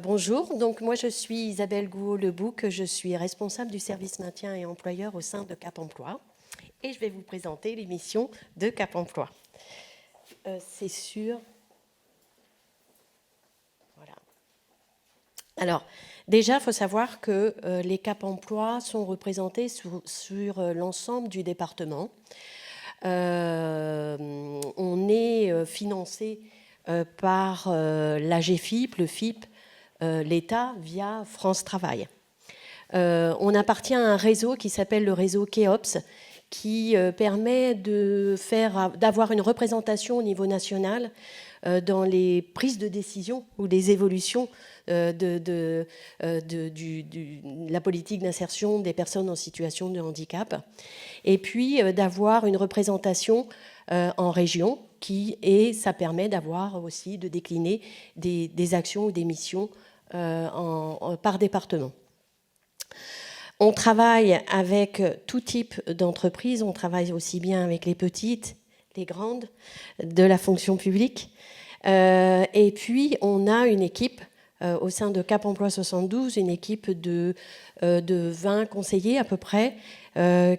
bonjour. Donc, moi, je suis Isabelle Gouault-Lebouc. Je suis responsable du service maintien et employeur au sein de Cap Emploi. Et je vais vous présenter les missions de Cap Emploi. C'est sûr. Voilà. Alors, déjà, il faut savoir que les Cap Emploi sont représentés sur l'ensemble du département. On est financé par l'AGFIP, le FIP, l'État, via France Travail. On appartient à un réseau qui s'appelle le réseau KEOPS, qui permet d'avoir une représentation au niveau national dans les prises de décision ou les évolutions de la politique d'insertion des personnes en situation de handicap, et puis d'avoir une représentation en région ça permet d'avoir aussi, de décliner des actions ou des missions par département. On travaille avec tout type d'entreprises, on travaille aussi bien avec les petites, les grandes, de la fonction publique. Et puis, on a une équipe au sein de Cap Emploi 72, une équipe de 20 conseillers à peu près,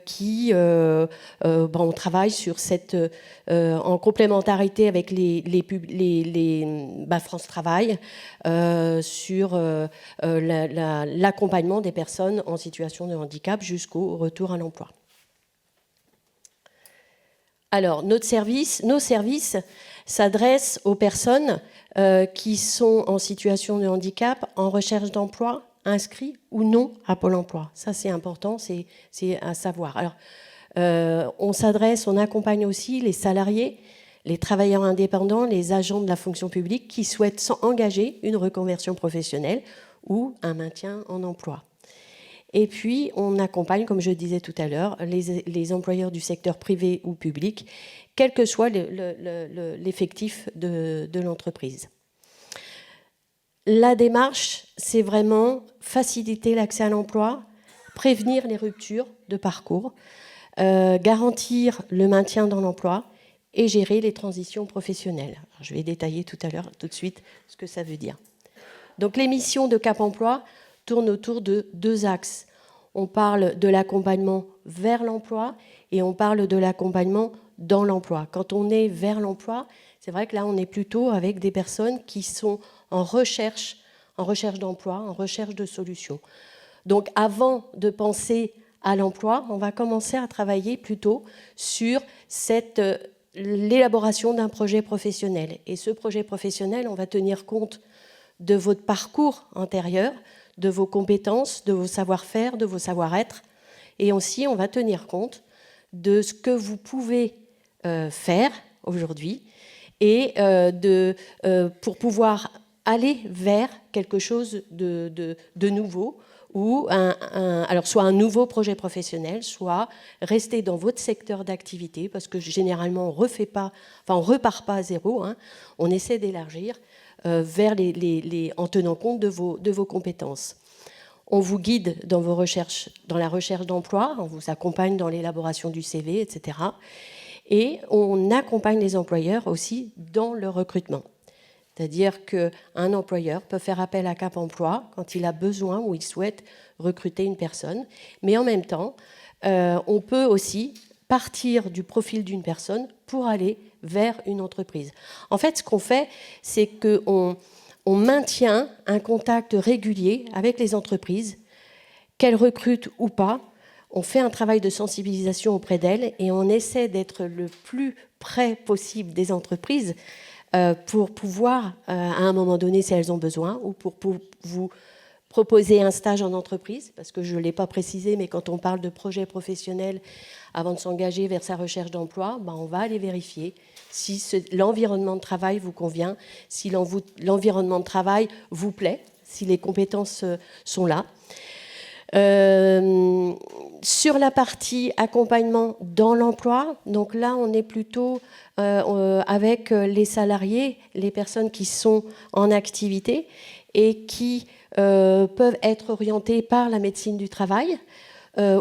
qui on travaille sur cette, en complémentarité avec France Travail, sur l'accompagnement des personnes en situation de handicap jusqu'au retour à l'emploi. Alors, nos services s'adressent aux personnes qui sont en situation de handicap, en recherche d'emploi, inscrits ou non à Pôle emploi. Ça, c'est important, c'est à savoir. Alors, on accompagne aussi les salariés, les travailleurs indépendants, les agents de la fonction publique qui souhaitent engager une reconversion professionnelle ou un maintien en emploi. Et puis, on accompagne, comme je disais tout à l'heure, les employeurs du secteur privé ou public, quel que soit l'effectif de l'entreprise. La démarche, c'est vraiment faciliter l'accès à l'emploi, prévenir les ruptures de parcours, garantir le maintien dans l'emploi et gérer les transitions professionnelles. Alors, je vais détailler tout de suite ce que ça veut dire. Donc, les missions de Cap Emploi tournent autour de 2 axes. On parle de l'accompagnement vers l'emploi et on parle de l'accompagnement dans l'emploi. Quand on est vers l'emploi, c'est vrai que là, on est plutôt avec des personnes qui sont en recherche d'emploi, en recherche de solutions. Donc, avant de penser à l'emploi, on va commencer à travailler plutôt sur l'élaboration d'un projet professionnel. Et ce projet professionnel, on va tenir compte de votre parcours antérieur, de vos compétences, de vos savoir-faire, de vos savoir-être. Et aussi, on va tenir compte de ce que vous pouvez faire aujourd'hui et pour pouvoir aller vers quelque chose de nouveau, ou alors soit un nouveau projet professionnel, soit rester dans votre secteur d'activité, parce que généralement, on repart pas à zéro, hein, on essaie d'élargir vers en tenant compte de vos compétences. On vous guide dans la recherche d'emploi, on vous accompagne dans l'élaboration du CV, etc. Et on accompagne les employeurs aussi dans le recrutement. C'est-à-dire qu'un employeur peut faire appel à Cap Emploi quand il a besoin ou il souhaite recruter une personne. Mais en même temps, on peut aussi partir du profil d'une personne pour aller vers une entreprise. En fait, ce qu'on fait, c'est qu'on maintient un contact régulier avec les entreprises, qu'elles recrutent ou pas. On fait un travail de sensibilisation auprès d'elles et on essaie d'être le plus près possible des entreprises pour pouvoir, à un moment donné, si elles ont besoin, ou pour vous proposer un stage en entreprise, parce que je ne l'ai pas précisé, mais quand on parle de projet professionnel, avant de s'engager vers sa recherche d'emploi, on va aller vérifier si l'environnement de travail vous convient, si l'environnement de travail vous plaît, si les compétences sont là. Sur la partie accompagnement dans l'emploi, donc là, on est plutôt avec les salariés, les personnes qui sont en activité et qui peuvent être orientées par la médecine du travail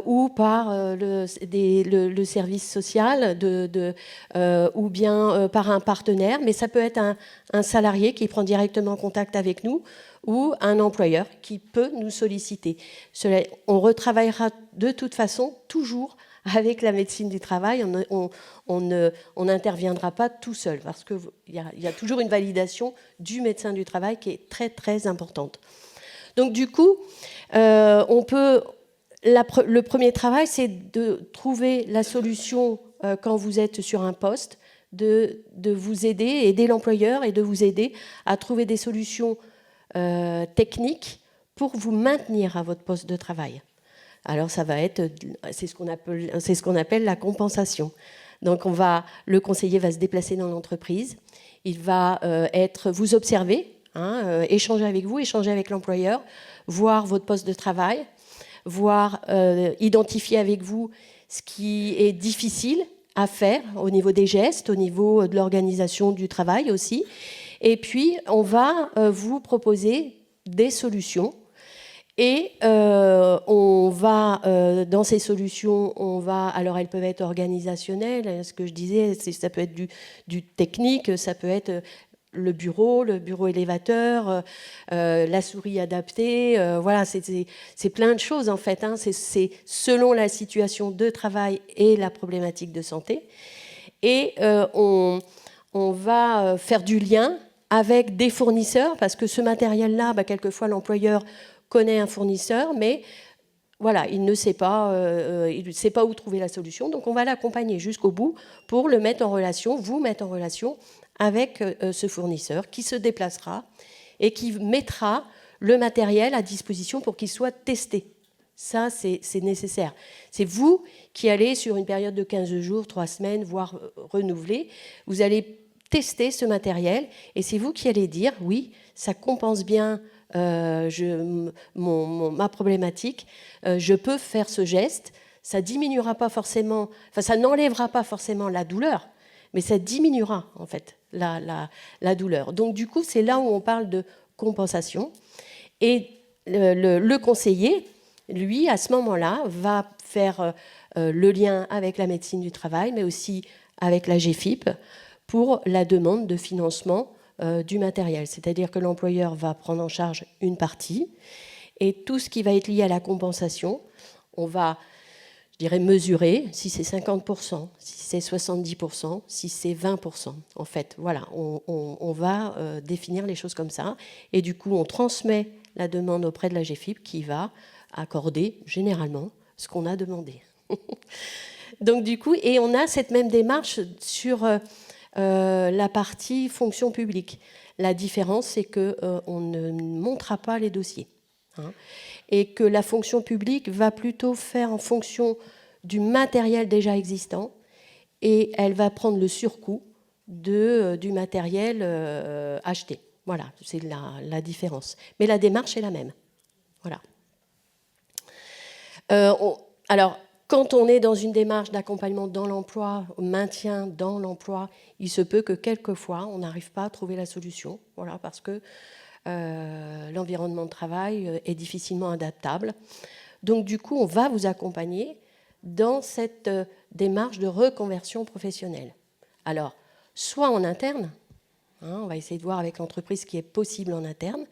ou par le service social ou bien par un partenaire, mais ça peut être un salarié qui prend directement contact avec nous ou un employeur qui peut nous solliciter. On retravaillera de toute façon toujours avec la médecine du travail. On n'interviendra pas tout seul parce qu'il y a toujours une validation du médecin du travail qui est très très importante. Donc du coup, le premier travail, c'est de trouver la solution quand vous êtes sur un poste, de vous aider l'employeur et de vous aider à trouver des solutions techniques pour vous maintenir à votre poste de travail. Alors c'est ce qu'on appelle la compensation. Donc le conseiller va se déplacer dans l'entreprise, il va vous observer, échanger avec vous, échanger avec l'employeur, voir votre poste de travail, identifier avec vous ce qui est difficile à faire au niveau des gestes, au niveau de l'organisation du travail aussi. Et puis, on va vous proposer des solutions. Et on va, dans ces solutions, alors elles peuvent être organisationnelles, ce que je disais, ça peut être du technique, ça peut être le bureau élévateur, la souris adaptée, voilà, c'est plein de choses en fait, hein. C'est selon la situation de travail et la problématique de santé. Et on va faire du lien avec des fournisseurs, parce que ce matériel-là, quelquefois l'employeur connaît un fournisseur, mais voilà, il ne sait pas où trouver la solution. Donc on va l'accompagner jusqu'au bout pour le mettre en relation, vous mettre en relation avec ce fournisseur qui se déplacera et qui mettra le matériel à disposition pour qu'il soit testé. Ça, c'est nécessaire. C'est vous qui allez, sur une période de 15 jours, 3 semaines, voire renouvelée, vous allez tester ce matériel et c'est vous qui allez dire, oui, ça compense bien ma problématique, je peux faire ce geste, ça diminuera pas forcément, enfin ça n'enlèvera pas forcément la douleur, mais ça diminuera en fait la douleur. Donc du coup, c'est là où on parle de compensation. Et le conseiller, lui, à ce moment-là, va faire le lien avec la médecine du travail, mais aussi avec la GFIP, pour la demande de financement du matériel. C'est-à-dire que l'employeur va prendre en charge une partie, et tout ce qui va être lié à la compensation, on va, je dirais, mesurer si c'est 50%, si c'est 70%, si c'est 20%. En fait, voilà, on va définir les choses comme ça, et du coup, on transmet la demande auprès de la GFIP qui va accorder généralement ce qu'on a demandé. Donc du coup, et on a cette même démarche sur la partie fonction publique. La différence, c'est qu'on ne montrera pas les dossiers, hein, et que la fonction publique va plutôt faire en fonction du matériel déjà existant, et elle va prendre le surcoût du matériel acheté. Voilà, c'est la différence. Mais la démarche est la même. Voilà. Alors, quand on est dans une démarche d'accompagnement dans l'emploi, maintien dans l'emploi, il se peut que quelquefois, on n'arrive pas à trouver la solution, voilà, parce que l'environnement de travail est difficilement adaptable. Donc, du coup, on va vous accompagner dans cette démarche de reconversion professionnelle. Alors, soit en interne, hein, on va essayer de voir avec l'entreprise ce qui est possible en interne.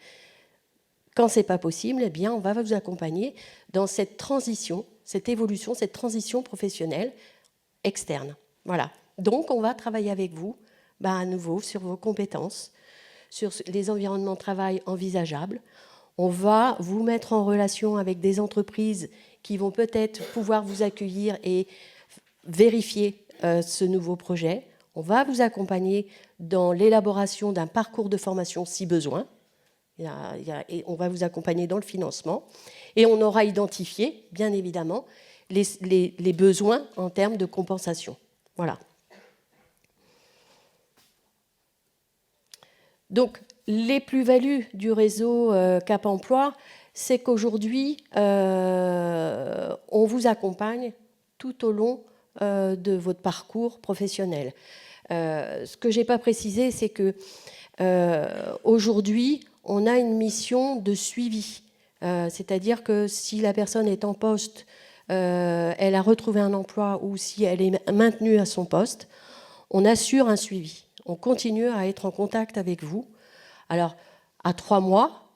Quand ce n'est pas possible, eh bien, on va vous accompagner dans cette transition, cette évolution, cette transition professionnelle externe. Voilà. Donc, on va travailler avec vous, à nouveau, sur vos compétences, sur les environnements de travail envisageables. On va vous mettre en relation avec des entreprises qui vont peut-être pouvoir vous accueillir et vérifier ce nouveau projet. On va vous accompagner dans l'élaboration d'un parcours de formation si besoin. Et on va vous accompagner dans le financement. Et on aura identifié, bien évidemment, les besoins en termes de compensation. Voilà. Donc, les plus-values du réseau Cap Emploi, c'est qu'aujourd'hui, on vous accompagne tout au long de votre parcours professionnel. Ce que je n'ai pas précisé, c'est que aujourd'hui, on a une mission de suivi. C'est-à-dire que si la personne est en poste, elle a retrouvé un emploi ou si elle est maintenue à son poste, on assure un suivi. On continue à être en contact avec vous. Alors, à 3 mois,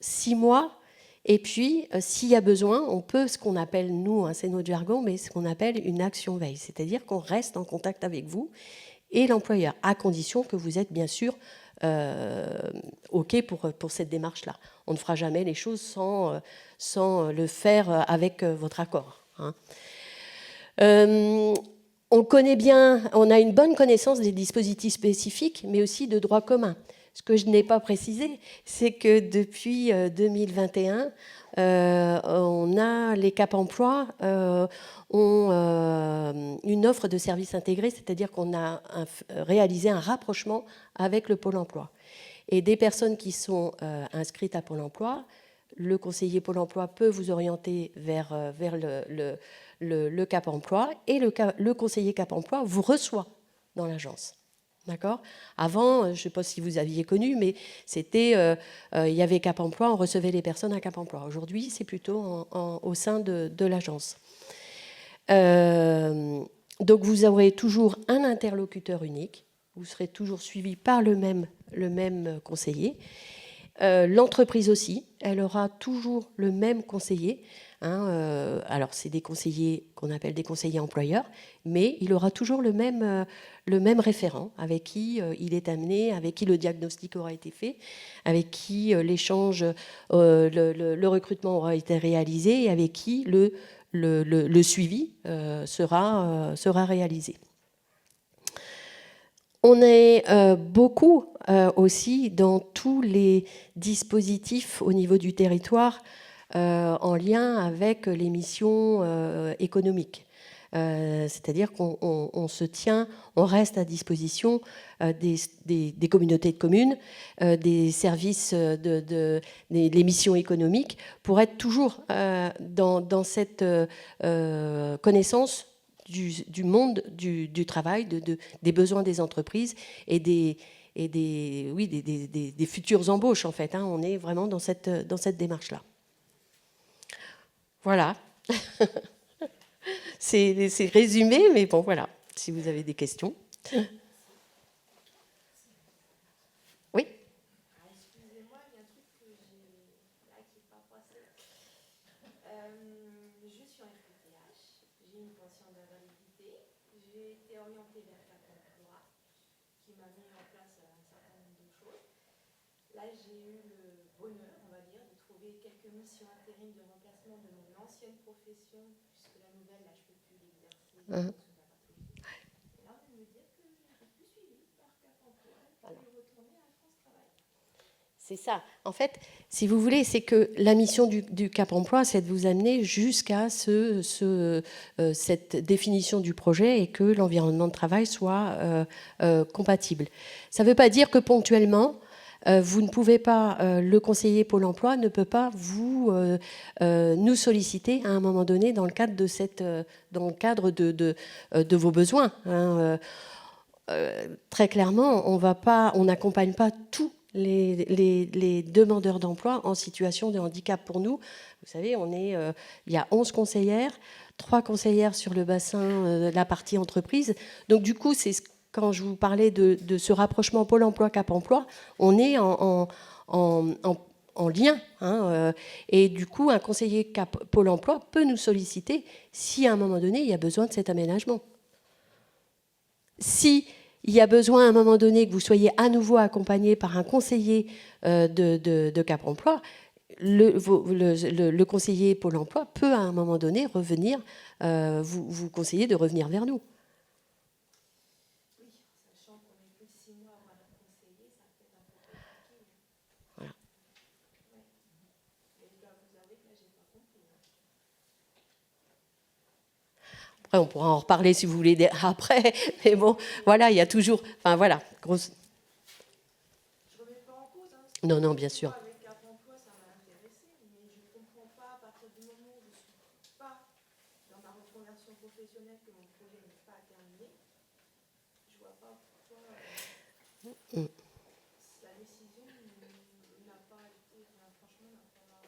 6 mois, et puis, s'il y a besoin, on peut, ce qu'on appelle, nous, hein, c'est notre jargon, mais ce qu'on appelle une action veille. C'est-à-dire qu'on reste en contact avec vous et l'employeur, à condition que vous êtes bien sûr OK pour cette démarche-là. On ne fera jamais les choses sans le faire avec votre accord, hein. On connaît bien, on a une bonne connaissance des dispositifs spécifiques, mais aussi de droit commun. Ce que je n'ai pas précisé, c'est que depuis 2021, les Cap Emploi ont une offre de services intégrés, c'est-à-dire qu'on a réalisé un rapprochement avec le Pôle emploi. Et des personnes qui sont inscrites à Pôle emploi, le conseiller Pôle emploi peut vous orienter vers le Cap Emploi, et le conseiller Cap Emploi vous reçoit dans l'agence. D'accord ? Avant, je ne sais pas si vous aviez connu, mais c'était, il y avait Cap Emploi, on recevait les personnes à Cap Emploi. Aujourd'hui, c'est plutôt au sein de l'agence. Donc, vous aurez toujours un interlocuteur unique. Vous serez toujours suivi par le même conseiller. L'entreprise aussi, elle aura toujours le même conseiller. Alors, c'est des conseillers qu'on appelle des conseillers employeurs, mais il aura toujours le même référent avec qui il est amené, avec qui le diagnostic aura été fait, avec qui l'échange, le recrutement aura été réalisé et avec qui le suivi sera réalisé. On est beaucoup aussi dans tous les dispositifs au niveau du territoire en lien avec les missions économiques. C'est-à-dire qu'on se tient, on reste à disposition des communautés de communes, des services, des missions économiques, pour être toujours dans cette connaissance du monde du travail, des besoins des entreprises et des futures embauches, en fait. On est vraiment dans cette démarche-là. Voilà. C'est résumé, mais bon, voilà, si vous avez des questions. Oui. Excusez-moi, il y a un truc qui n'est pas passé. Je suis en FTTH, j'ai une pension d'invalidité, j'ai été orientée vers Cap Emploi, qui m'a mis en place un certain nombre de choses. Là, j'ai eu le bonheur, on va dire, de trouver quelques missions intérim de remplacement de mon ancienne profession, puisque la nouvelle, là, je ne peux plus l'exercer. Et là, on me dit que je suis plus suivie par Cap Emploi et que je vais retourner à France Travail. C'est ça. En fait, si vous voulez, c'est que la mission du Cap Emploi, c'est de vous amener jusqu'à cette définition du projet et que l'environnement de travail soit compatible. Ça ne veut pas dire que ponctuellement, vous ne pouvez pas, le conseiller Pôle emploi ne peut pas nous solliciter à un moment donné dans le cadre de vos besoins. Très clairement, on n'accompagne pas tous les demandeurs d'emploi en situation de handicap. Pour nous, vous savez, il y a 11 conseillères, 3 conseillères sur le bassin, la partie entreprise. Donc du coup, quand je vous parlais de ce rapprochement Pôle emploi, Cap emploi, on est en lien. Et du coup, un conseiller Pôle emploi peut nous solliciter si à un moment donné, il y a besoin de cet aménagement. Si il y a besoin à un moment donné que vous soyez à nouveau accompagné par un conseiller de Cap emploi, le conseiller Pôle emploi peut à un moment donné revenir, vous conseiller de revenir vers nous. Oui, sachant qu'on est plus de 6 mois avant un conseiller, ça peut être un peu compliqué. Voilà. Ouais. Mais je dois vous avouer que là, je n'ai pas compris. Après, on pourra en reparler si vous voulez après, mais bon, voilà, il y a toujours... Enfin, voilà, grosse... Je ne remets pas en cause. Non, bien sûr. Avec Cap emploi, ça m'a intéressé, mais je ne comprends pas à partir du moment où je ne suis pas dans ma reconversion professionnelle, que mon projet n'est pas terminé. Je ne vois pas pourquoi la décision n'a pas été... franchement, n'a pas...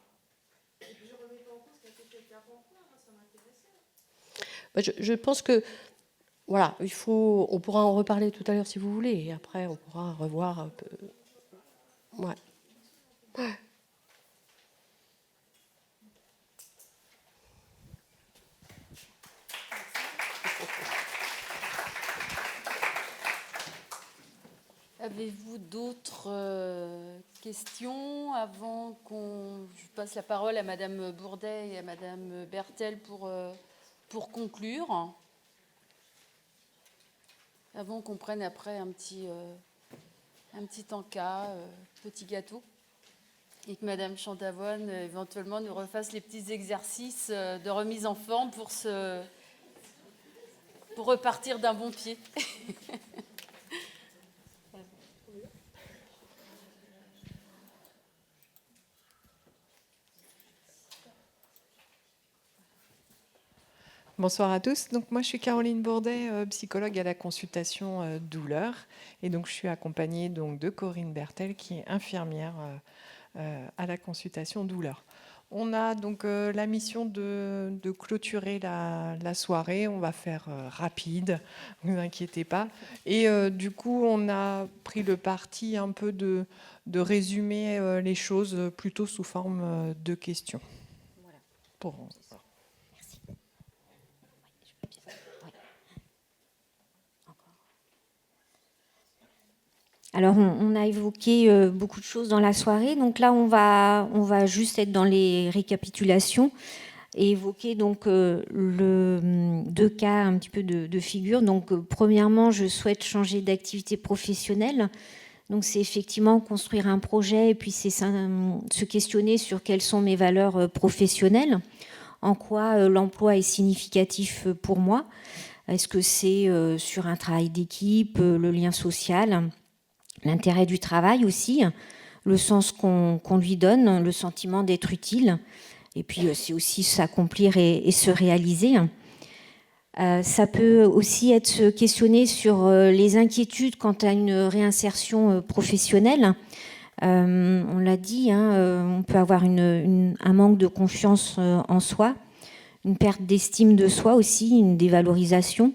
Et puis je ne remets pas en cause quelque chose de Cap emploi, moi, ça m'intéressait. Je pense que, voilà, on pourra en reparler tout à l'heure si vous voulez, et après on pourra revoir un peu. Ouais. Avez-vous d'autres questions avant je passe la parole à Madame Bourdet et à Madame Bertel pour conclure, avant qu'on prenne après un petit encas, petit gâteau, et que Madame Chantavoine éventuellement nous refasse les petits exercices de remise en forme pour repartir d'un bon pied. Bonsoir à tous. Donc moi je suis Caroline Bourdet, psychologue à la consultation douleur, et donc je suis accompagnée donc de Corinne Bertel qui est infirmière à la consultation douleur. On a donc la mission de clôturer la soirée. On va faire rapide, ne vous inquiétez pas. Et du coup, on a pris le parti un peu de résumer les choses plutôt sous forme de questions. Voilà. Pour... Merci. Alors, on a évoqué beaucoup de choses dans la soirée. Donc là, on va juste être dans les récapitulations et évoquer donc deux cas un petit peu de figure. Donc, premièrement, je souhaite changer d'activité professionnelle. Donc, c'est effectivement construire un projet et puis c'est se questionner sur quelles sont mes valeurs professionnelles, en quoi l'emploi est significatif pour moi. Est-ce que c'est sur un travail d'équipe, le lien social, l'intérêt du travail aussi, le sens qu'on lui donne, le sentiment d'être utile, et puis c'est aussi s'accomplir et se réaliser. Ça peut aussi être se questionner sur les inquiétudes quant à une réinsertion professionnelle. On l'a dit, on peut avoir un manque de confiance en soi, une perte d'estime de soi aussi, une dévalorisation.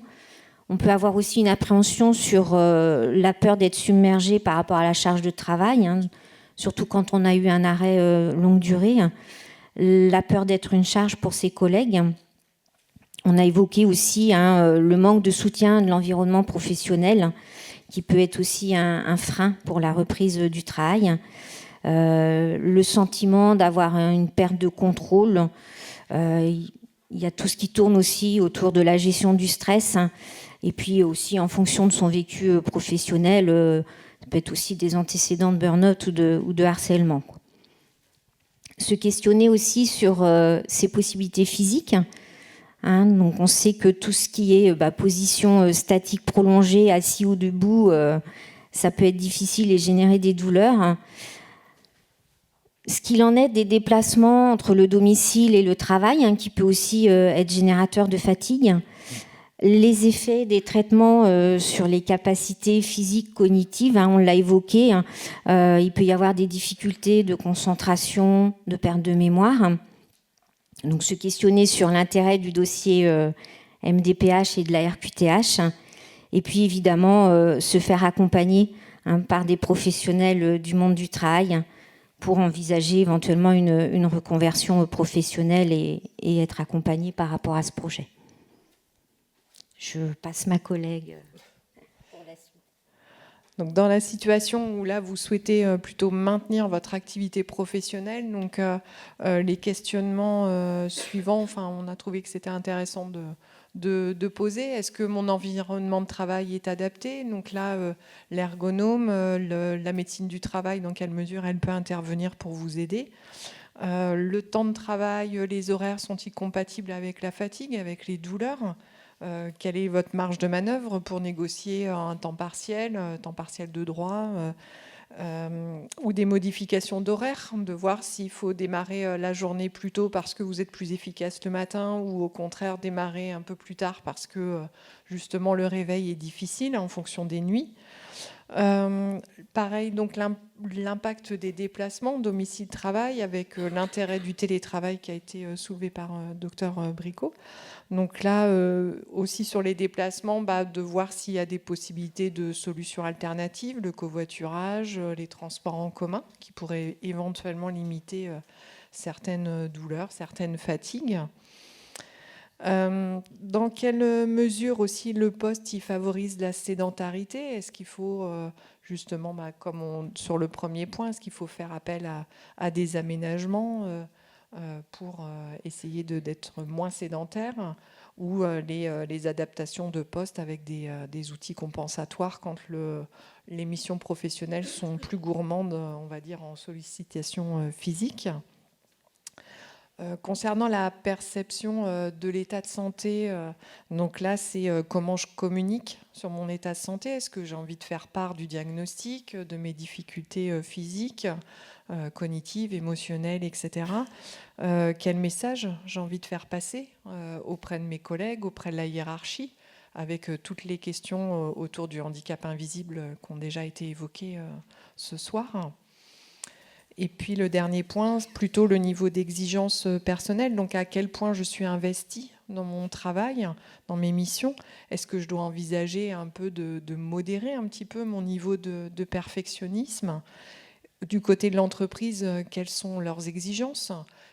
On peut avoir aussi une appréhension sur la peur d'être submergé par rapport à la charge de travail, surtout quand on a eu un arrêt longue durée, la peur d'être une charge pour ses collègues. On a évoqué aussi le manque de soutien de l'environnement professionnel, qui peut être aussi un frein pour la reprise du travail. Le sentiment d'avoir une perte de contrôle. Il y a tout ce qui tourne aussi autour de la gestion du stress. Et puis aussi, en fonction de son vécu professionnel, ça peut être aussi des antécédents de burn-out ou de harcèlement. Se questionner aussi sur ses possibilités physiques. Donc on sait que tout ce qui est position statique prolongée, assis ou debout, ça peut être difficile et générer des douleurs. Ce qu'il en est des déplacements entre le domicile et le travail, qui peut aussi être générateur de fatigue. Les effets des traitements sur les capacités physiques, cognitives, on l'a évoqué, il peut y avoir des difficultés de concentration, de perte de mémoire. Donc se questionner sur l'intérêt du dossier MDPH et de la RQTH. Et puis évidemment se faire accompagner par des professionnels du monde du travail pour envisager éventuellement une reconversion professionnelle et être accompagné par rapport à ce projet. Je passe ma collègue pour la suite. Donc dans la situation où là vous souhaitez plutôt maintenir votre activité professionnelle, donc les questionnements suivants, on a trouvé que c'était intéressant de poser. Est-ce que mon environnement de travail est adapté? Donc là, l'ergonome, la médecine du travail, dans quelle mesure elle peut intervenir pour vous aider? Le temps de travail, les horaires sont-ils compatibles avec la fatigue, avec les douleurs? Quelle est votre marge de manœuvre pour négocier un temps partiel de droit, ou des modifications d'horaire, de voir s'il faut démarrer la journée plus tôt parce que vous êtes plus efficace le matin, ou au contraire démarrer un peu plus tard parce que justement le réveil est difficile en fonction des nuits. Pareil, donc l'impact des déplacements domicile-travail avec l'intérêt du télétravail qui a été soulevé par Dr Bricot. Donc là, aussi sur les déplacements, de voir s'il y a des possibilités de solutions alternatives, le covoiturage, les transports en commun, qui pourraient éventuellement limiter certaines douleurs, certaines fatigues. Dans quelle mesure aussi le poste y favorise la sédentarité? Est-ce qu'il faut justement, comme sur le premier point, est-ce qu'il faut faire appel à des aménagements pour essayer d'être moins sédentaire, ou les adaptations de poste avec des outils compensatoires quand les missions professionnelles sont plus gourmandes, on va dire, en sollicitation physique. Concernant la perception de l'état de santé, donc là, c'est comment je communique sur mon état de santé. Est-ce que j'ai envie de faire part du diagnostic, de mes difficultés physiques, cognitives, émotionnelles, etc. Quel message j'ai envie de faire passer auprès de mes collègues, auprès de la hiérarchie, avec toutes les questions autour du handicap invisible qui ont déjà été évoquées ce soir. Et puis le dernier point, plutôt le niveau d'exigence personnelle, donc à quel point je suis investie dans mon travail, dans mes missions. Est-ce que je dois envisager un peu de modérer un petit peu mon niveau de perfectionnisme? Du côté de l'entreprise, quelles sont leurs exigences?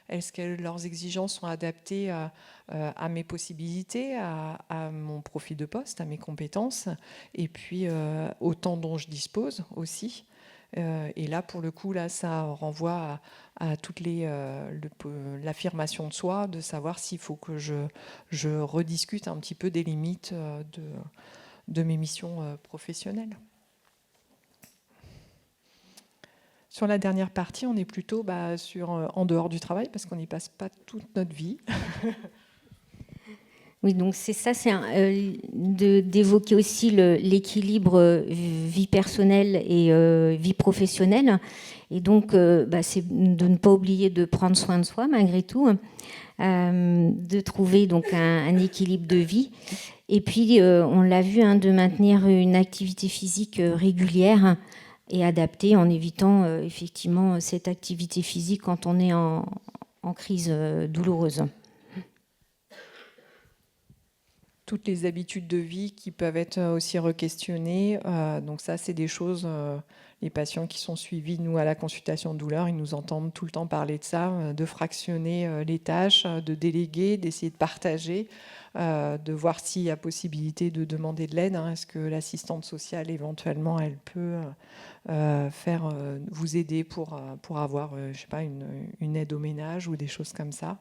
Est-ce que leurs exigences sont adaptées à mes possibilités, à mon profil de poste, à mes compétences, et puis au temps dont je dispose aussi? Et là, pour le coup, là, ça renvoie à toute l'affirmation de soi, de savoir s'il faut que je rediscute un petit peu des limites de mes missions professionnelles. Sur la dernière partie, on est plutôt en dehors du travail, parce qu'on n'y passe pas toute notre vie. Oui, donc c'est ça, c'est d'évoquer aussi l'équilibre vie personnelle et vie professionnelle. Et donc, c'est de ne pas oublier de prendre soin de soi, malgré tout, de trouver donc un équilibre de vie. Et puis, on l'a vu, de maintenir une activité physique régulière et adaptée, en évitant effectivement cette activité physique quand on est en crise douloureuse. Toutes les habitudes de vie qui peuvent être aussi re-questionnées. Donc ça, c'est des choses, les patients qui sont suivis, nous, à la consultation de douleur, ils nous entendent tout le temps parler de ça, de fractionner les tâches, de déléguer, d'essayer de partager, de voir s'il y a possibilité de demander de l'aide. Est-ce que l'assistante sociale, éventuellement, elle peut vous aider pour avoir, je sais pas, une aide au ménage ou des choses comme ça.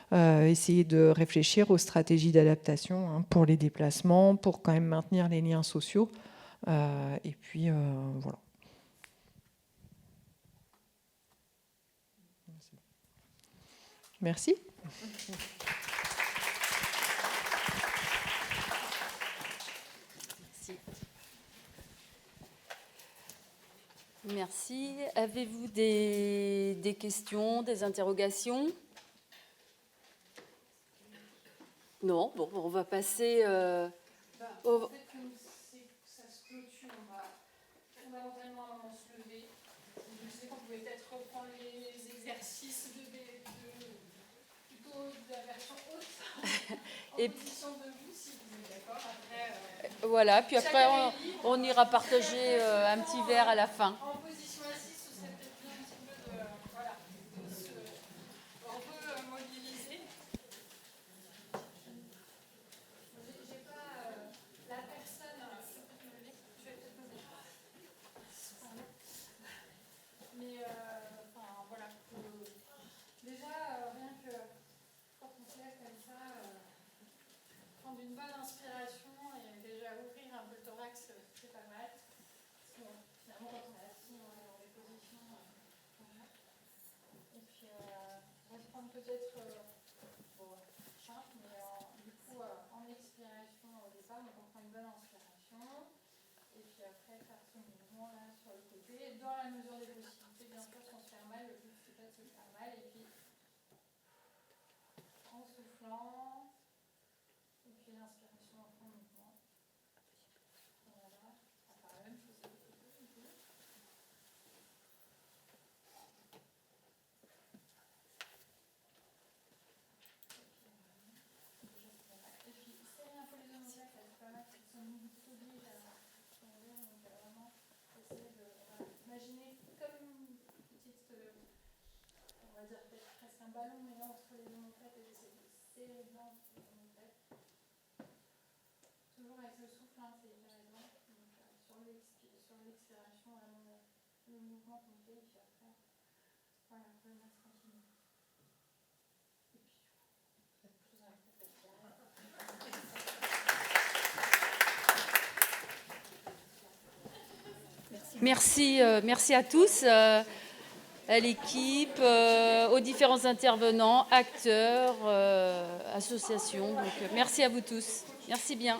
Essayer de réfléchir aux stratégies d'adaptation pour les déplacements, pour quand même maintenir les liens sociaux. Et puis, voilà. Merci. Merci. Avez-vous des questions, des interrogations ? Non, bon, on va passer au... Peut-être que ça se clôture, on va fondamentalement à un moment se lever. Je me disais qu'on pouvait peut-être reprendre les exercices plutôt de la version haute, en position debout, si vous êtes d'accord. Après, voilà, puis après on ira partager un petit verre à la fin. En position assise, ce serait peut-être bien un petit peu de se remobiliser. J'ai pas la personne, je vais peut-être me déplacer. Mais voilà. Déjà, rien que quand on se lève comme ça, prendre une bonne inspiration et déjà ouvrir un peu le thorax, c'est pas mal. Parce que finalement, quand on est assis, on est dans des positions. Et puis, on va se prendre peut-être simple, mais du coup, en expiration au départ, donc on prend une bonne inspiration. Et puis après, faire ce mouvement là sur le côté. Dans la mesure des possibilités, bien sûr, sans se faire mal, le but c'est pas de se faire mal. Et puis, en soufflant, et puis l'inspiration en fin de mouvement. Voilà, on va faire la même chose sur le côté du coup. Et puis, serrer un peu les omoplates, ça c'est pas mal, ça nous oblige à s'ouvrir, donc vraiment essayer de imaginer comme une petite, on va dire peut-être presque un ballon, mais là entre les omoplates et essayer de serrer bien les omoplates. Toujours avec le souffle, c'est hyper aidant. Donc sur l'expiration, vraiment le mouvement qu'on fait, et puis après, voilà, revenir tranquillement. Merci à tous, à l'équipe, aux différents intervenants, acteurs, associations. Donc, merci à vous tous. Merci bien.